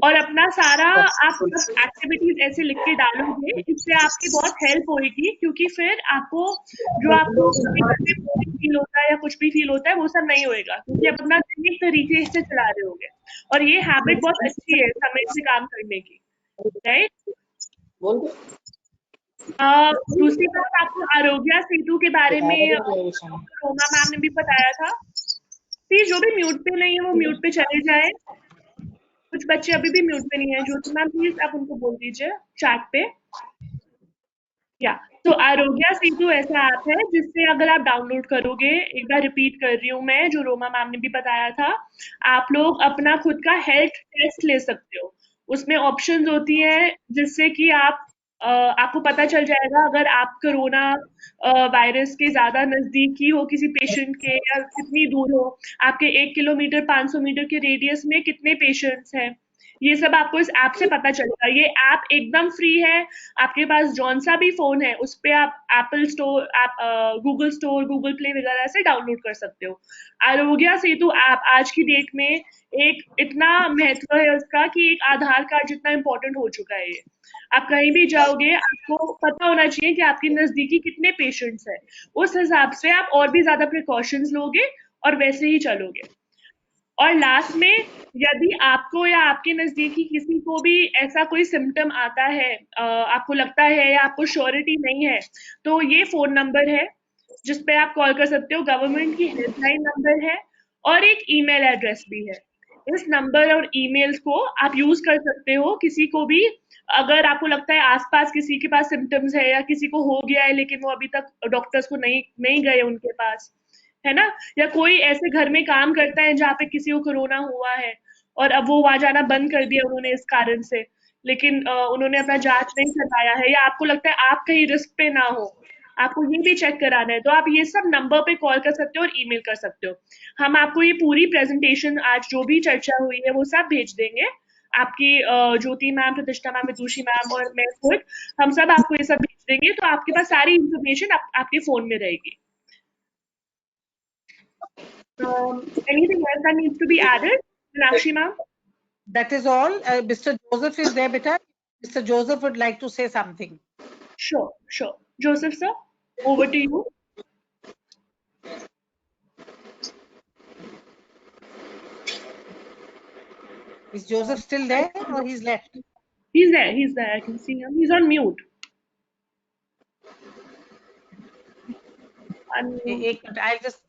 Speaker 4: और अपना सारा आप एक्टिविटीज ऐसे लिख के डालोगे. इससे आपकी बहुत हेल्प होगी, क्योंकि फिर आपको जो आपको फील होता है या कुछ भी फील होता है वो सब नहीं होएगा, क्योंकि आप अपना दिन एक तरीके से चला रहे होगे. और ये हैबिट बहुत अच्छी है समय से काम करने की, राइट. दूसरी बात, आपको आरोग्य सेतु के बारे में रोमा मैम ने भी बताया था. प्लीज जो भी म्यूट पे नहीं है वो म्यूट पे चले जाए. कुछ बच्चे अभी भी म्यूट पे नहीं है. ज्योति मैम प्लीज आप उनको बोल दीजिए चैट पे. या तो आरोग्य सेतु ऐसा ऐप है जिससे अगर आप डाउनलोड करोगे, एक बार रिपीट कर रही हूँ मैं, जो रोमा मैम ने भी बताया था, आप लोग अपना खुद का हेल्थ टेस्ट ले सकते हो. उसमें ऑप्शंस होती हैं जिससे कि आपको पता चल जाएगा अगर आप कोरोना वायरस के ज्यादा नजदीकी हो किसी पेशेंट के, या कितनी दूर हो, आपके 1 किलोमीटर 500 मीटर के रेडियस में कितने पेशेंट्स हैं. ये सब आपको इस ऐप से पता चलेगा. ये ऐप एकदम फ्री है. आपके पास जौन सा भी फोन है उस पे आप Apple store, Google store, Google play वगैरह से डाउनलोड कर सकते हो. आरोग्य सेतु ऐप आज की डेट में एक इतना महत्व है उसका कि एक आधार कार्ड जितना इम्पोर्टेंट हो चुका है ये. आप कहीं भी जाओगे आपको पता होना चाहिए कि आपके नजदीकी कितने पेशेंट्स हैं. उस हिसाब से आप और भी ज्यादा प्रिकॉशंस लोगे और वैसे ही चलोगे. और लास्ट में, यदि आपको या आपके नजदीकी किसी को भी ऐसा कोई सिम्टम आता है, आपको लगता है या आपको श्योरिटी नहीं है, तो ये फोन नंबर है जिस पे आप कॉल कर सकते हो. गवर्नमेंट की हेल्पलाइन नंबर है और एक ईमेल एड्रेस भी है. इस नंबर और ईमेल्स को आप यूज कर सकते हो. किसी को भी अगर आपको लगता है आसपास किसी के पास सिम्टम्स है या किसी को हो गया है लेकिन वो अभी तक डॉक्टर्स को नहीं गए उनके पास, है ना, या कोई ऐसे घर में काम करता है जहाँ पे किसी को कोरोना हुआ है और अब वो वहां जाना बंद कर दिया उन्होंने इस कारण से, लेकिन उन्होंने अपना जांच नहीं करवाया है, या आपको लगता है आप कहीं रिस्क पे ना हो, आपको ये भी चेक कराना है, तो आप ये सब नंबर पे कॉल कर सकते हो और ईमेल कर सकते हो. हम आपको ये पूरी प्रेजेंटेशन आज जो भी चर्चा हुई है वो सब भेज देंगे. आपकी ज्योति मैम, प्रतिष्ठा मैम, विदुषी मैम और मैं खुद, हम सब आपको ये सब भेज देंगे, तो आपके पास सारी इंफॉर्मेशन आपके फोन में रहेगी. Anything else that needs to be added, Meenakshi ma'am?
Speaker 2: That is all. Mr. Joseph is there, beta. Mr. Joseph would like to say something.
Speaker 4: Sure. Joseph sir, over to you.
Speaker 2: Is Joseph still there or he's left?
Speaker 4: He's there. I can see him. He's on mute.
Speaker 2: I'll just...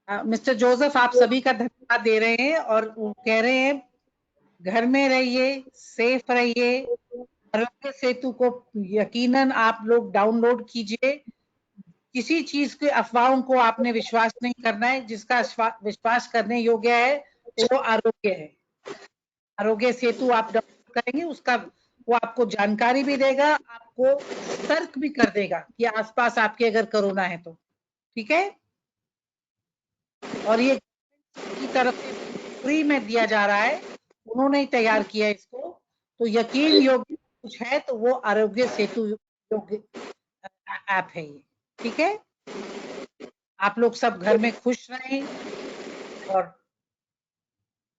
Speaker 2: mister Joseph, आप सभी का धन्यवाद दे रहे हैं और वो कह रहे हैं घर में रहिए, सेफ रहिए, आरोग्य सेतु को यकीनन आप लोग डाउनलोड कीजिए। किसी चीज के अफवाहों को आपने विश्वास नहीं करना है, जिसका विश्वास करने योग्य है वो आरोग्य है। आरोग्य सेतु आप डाउनलोड करेंगे, उसका वो आपको जानकारी भी देगा, आपको सतर्क भी कर देगा कि आसपास आपके अगर कोरोना है तो, ठीक है। और ये की तरफ से फ्री में दिया जा रहा है, उन्होंने ही तैयार किया इसको, तो यकीन योग्य कुछ है तो वो आरोग्य सेतु योग्य ऐप है ये, ठीक है। आप लोग सब घर में खुश रहें और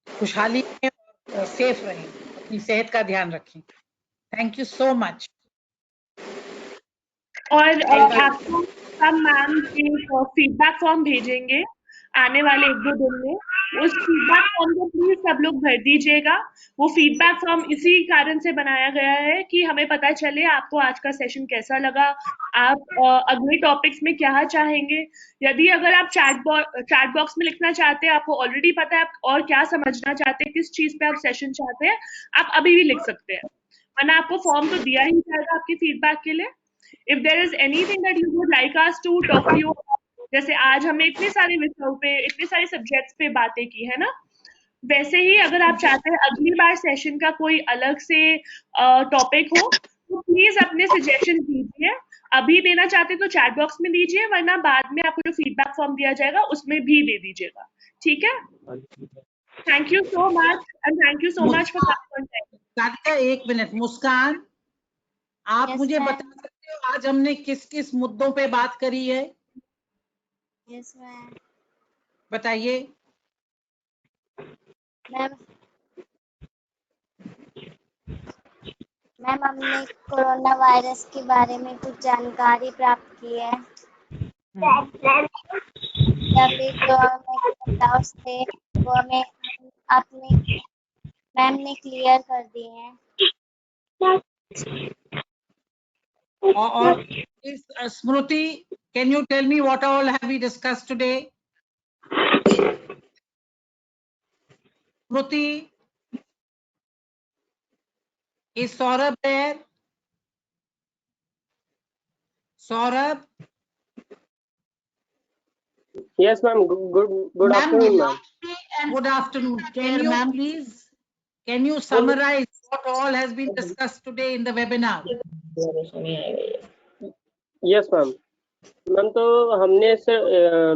Speaker 2: खुशहाली में और सेफ रहें, अपनी सेहत का ध्यान रखें। Thank you so much.
Speaker 4: और आपको हम मैम के फीडबैक फॉर्म भेजेंगे आने वाले 1-2 दिन में। उस फीडबैक फॉर्म को प्लीज सब लोग भर दीजिएगा। वो फीडबैक फॉर्म इसी कारण से बनाया गया है कि हमें पता चले आपको आज का सेशन कैसा लगा, आप अगले टॉपिक्स में क्या चाहेंगे। यदि अगर आप चैट बॉक्स में लिखना चाहते हैं, आपको ऑलरेडी पता है आप और क्या समझना चाहते हैं, किस चीज पे आप सेशन चाहते हैं, आप अभी भी लिख सकते हैं, वरना आपको फॉर्म तो दिया ही जाएगा आपके फीडबैक के लिए। If there is anything that you would like us to talk to you about, जैसे आज हमने इतने सारे विषयों पे, इतने सारे सब्जेक्ट्स पे बातें की है ना, वैसे ही अगर आप चाहते हैं अगली बार सेशन का कोई अलग से टॉपिक हो तो प्लीज अपने सजेशन दीजिए। अभी देना चाहते तो चैट बॉक्स में दीजिए, वरना बाद में आपको जो फीडबैक फॉर्म दिया जाएगा उसमें भी दे दीजिएगा, ठीक है। Thank you so much and thank you so much for coming.
Speaker 2: एक मिनट मुस्कान, आप मुझे बता सकते हो आज हमने किस किस मुद्दों पे बात करी है?
Speaker 7: Yes ma'am.
Speaker 2: बताइए।
Speaker 7: मैम हमने कोरोना वायरस के बारे में कुछ जानकारी प्राप्त की है, या फिर जो हमें डाउट्स थे वो हमें अपने मैम ने क्लियर कर दिए हैं।
Speaker 2: और स्मृति, can you tell me what all have we discussed today? Smruti, is Saurabh there? Saurabh?
Speaker 9: Yes, ma'am. Good afternoon, ma'am.
Speaker 2: Good afternoon. Can you please, can you summarize what all has been discussed today in the webinar?
Speaker 9: Yes, ma'am. Ma'am तो हमने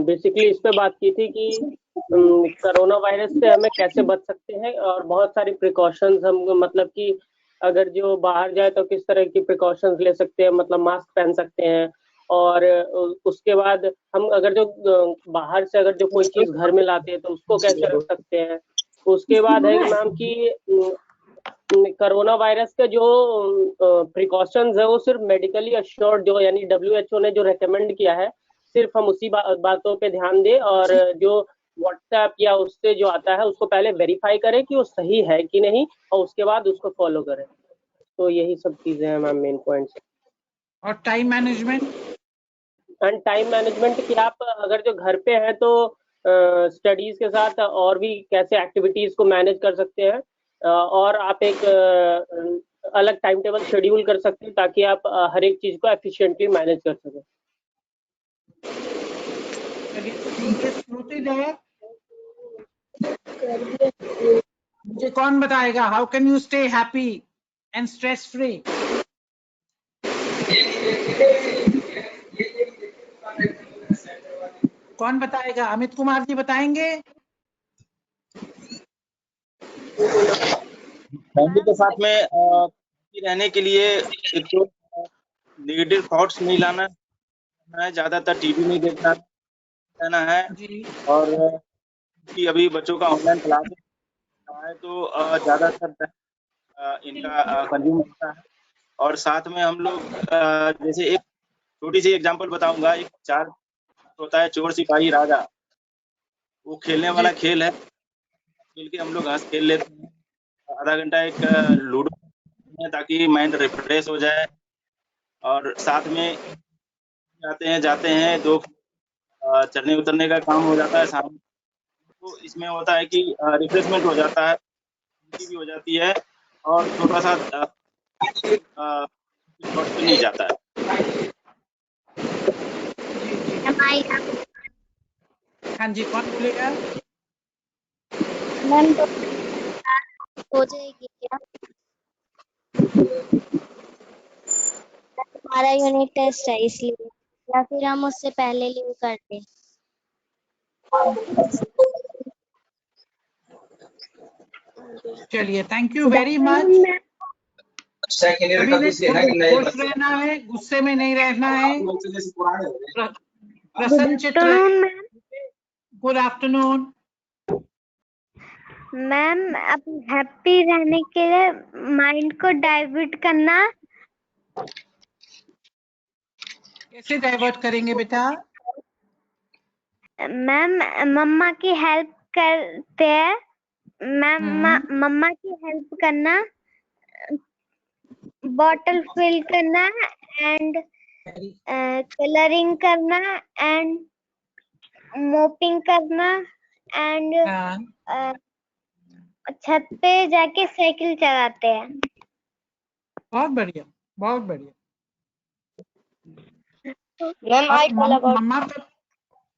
Speaker 9: basically इस पे बात की थी कि corona virus से हमें कैसे बच सकते हैं, और बहुत सारी प्रिकॉशंस हम, मतलब कि अगर जो बाहर जाए तो किस तरह की प्रिकॉशंस ले सकते हैं, मतलब मास्क पहन सकते हैं, और उसके बाद हम अगर जो बाहर से अगर जो कोई चीज घर में लाते हैं तो उसको कैसे रख सकते हैं। उसके बाद है मैम कि कोरोना वायरस के जो प्रिकॉशंस है वो सिर्फ मेडिकली अश्योर्ड, जो यानी WHO ने जो रेकमेंड किया है, सिर्फ हम उसी बातों पे ध्यान दें, और जो व्हाट्सएप या उससे जो आता है उसको पहले वेरीफाई करें कि वो सही है कि नहीं, और उसके बाद उसको फॉलो करें। तो यही सब चीजें हैं मैम, मेन पॉइंट्स।
Speaker 2: और time management?
Speaker 9: And time management कि आप अगर जो घर पे हैं तो स्टडीज के साथ और भी कैसे एक्टिविटीज को मैनेज कर सकते हैं, और आप एक अलग टाइम टेबल शेड्यूल कर सकते हैं ताकि आप हर एक चीज को एफिशिएंटली मैनेज कर सकें।
Speaker 2: मुझे कौन बताएगा how can you stay happy and stress free? कौन बताएगा? अमित कुमार जी बताएंगे।
Speaker 8: फैमिली के साथ में रहने के लिए एक तो नेगेटिव थॉट्स नहीं लाना है, ज्यादातर टीवी नहीं देखना रहना है, और कि अभी बच्चों का ऑनलाइन क्लास है तो ज्यादातर इनका कंज्यूम होता है। और साथ में हम लोग जैसे एक छोटी सी एग्जांपल बताऊंगा, एक चार होता है चोर सिपाही राजा, वो खेलने वाला खेल है, खेल के हम लोग हंस खेल लेते हैं। आधा घंटा एक लूडो ताकि माइंड रिफ्रेश हो जाए, और साथ में जाते हैं 2 चढ़ने उतरने का काम हो जाता है शाम, तो इसमें होता है कि रिफ्रेशमेंट हो जाता है, भी हो जाती है और छोटा सा भी नहीं जाता है।
Speaker 2: हाँ जी, कौन बोलेगा?
Speaker 7: मैम हो जाएगी क्या? हमारा यूनिट टेस्ट है इसलिए, या फिर हम उससे पहले लीव कर दें?
Speaker 2: चलिए, थैंक यू वेरी मच। खुश रहना है, गुस्से में नहीं रहना है। प्रसन्नचित्त रहे। Good afternoon
Speaker 7: ma'am. अब हैप्पी रहने के लिए माइंड को डाइवर्ट करना।
Speaker 2: कैसे डाइवर्ट करेंगे बेटा?
Speaker 7: मैम मम्मा की हेल्प करते हैं। मैम मम्मा की हेल्प करना, बॉटल फिल करना एंड कलरिंग करना एंड मोपिंग करना एंड छत पे जाके साइकिल चलाते हैं।
Speaker 2: बहुत बढ़िया, बहुत बढ़िया।
Speaker 11: मम्मा
Speaker 2: को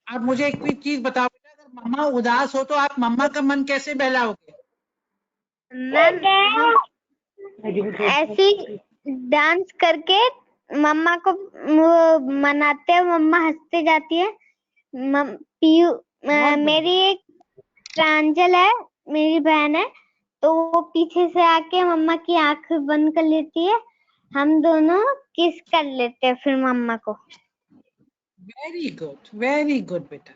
Speaker 2: आप मुझे एक भी चीज बताओ बेटा, अगर मम्मा उदास हो तो आप मम्मा का मन कैसे बहलाओगे?
Speaker 7: मैम ऐसी डांस करके मम्मा को मनाते हैं, मम्मा हंसते जाती है। मेरी एक प्रांजल है, मेरी बहन है, तो वो पीछे से आके मम्मा की आंख बंद कर लेती है, हम दोनों किस कर लेते हैं फिर मम्मा को।
Speaker 2: वेरी गुड बेटा,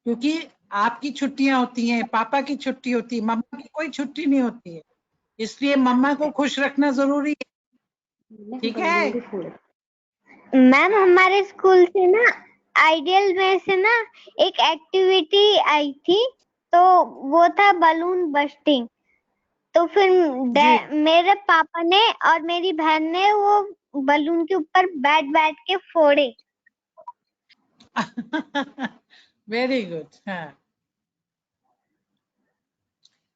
Speaker 2: क्योंकि आपकी छुट्टियां होती हैं, पापा की छुट्टी होती है, मम्मा की कोई छुट्टी नहीं होती है, इसलिए मम्मा को खुश रखना जरूरी है। ठीक है
Speaker 7: मैम? हमारे स्कूल से ना आइडियल में से ना एक एक्टिविटी आई थी, तो वो था बलून बस्टिंग। तो फिर मेरे पापा ने और मेरी बहन ने वो बलून के ऊपर बैठ बैठ के फोड़े।
Speaker 2: Very good. हाँ,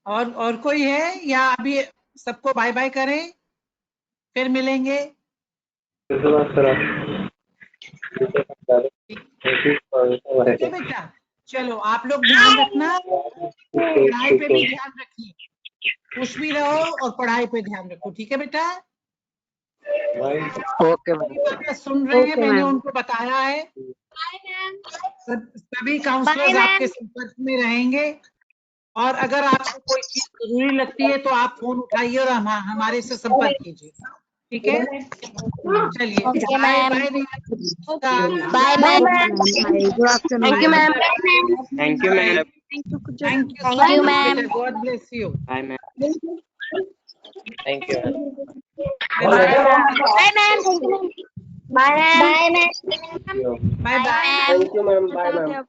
Speaker 2: और कोई है या अभी सबको बाय बाय करें, फिर मिलेंगे? ठीक है बेटा, चलो आप लोग ध्यान रखना, पढ़ाई पे भी ध्यान रखिए, खुश भी रहो और पढ़ाई पे ध्यान रखो। ठीक है बेटा?
Speaker 10: ओके
Speaker 2: बातें सुन रहे हैं, मैंने उनको बताया है। सभी काउंसलर्स आपके संपर्क में रहेंगे, और अगर आपको कोई चीज जरूरी लगती है तो आप फोन उठाइए और हमारे से संपर्क कीजिए। ठीक है, चलिए bye bye.
Speaker 7: Bye ma'am.
Speaker 11: Thank you ma'am.
Speaker 10: Thank you ma'am.
Speaker 2: Thank you ma'am. God bless you.
Speaker 10: Bye ma'am. Thank you.
Speaker 7: Bye ma'am. Bye ma'am.
Speaker 2: Bye bye.
Speaker 9: Thank you ma'am. Bye ma'am.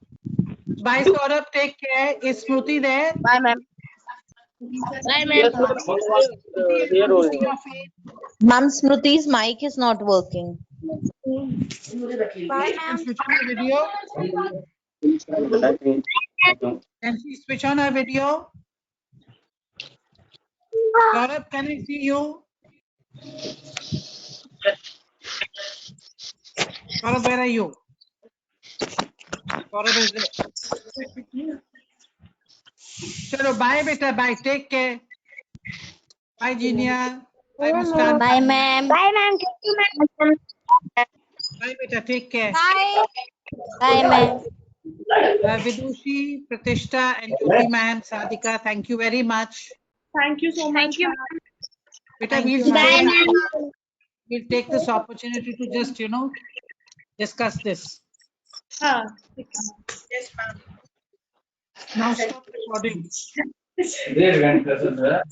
Speaker 2: Bye Saurabh, take care. Smriti there?
Speaker 11: Bye ma'am.
Speaker 7: Bye ma'am.
Speaker 15: Ma'am, Smriti's mic is not working.
Speaker 7: Bye ma'am.
Speaker 2: Switch on her video. Can she switch on her video? Saurabh, can I see you? Saurabh, where are you? Saurabh is there. चलो bye बेटा, bye, take care. Bye Jeenia. Bye Muskan.
Speaker 7: Bye ma'am. Bye ma'am. Thank you ma'am.
Speaker 2: Bye बेटा, take care.
Speaker 7: Bye. Bye ma'am.
Speaker 2: Vidushi, Pratishtha and Jyoti ma'am, Sadhika, thank you very much.
Speaker 4: Thank you so much.
Speaker 2: Beta, we'll take this opportunity to just, discuss this.
Speaker 4: Yes, ma'am.
Speaker 2: Now stop recording.
Speaker 16: They went to the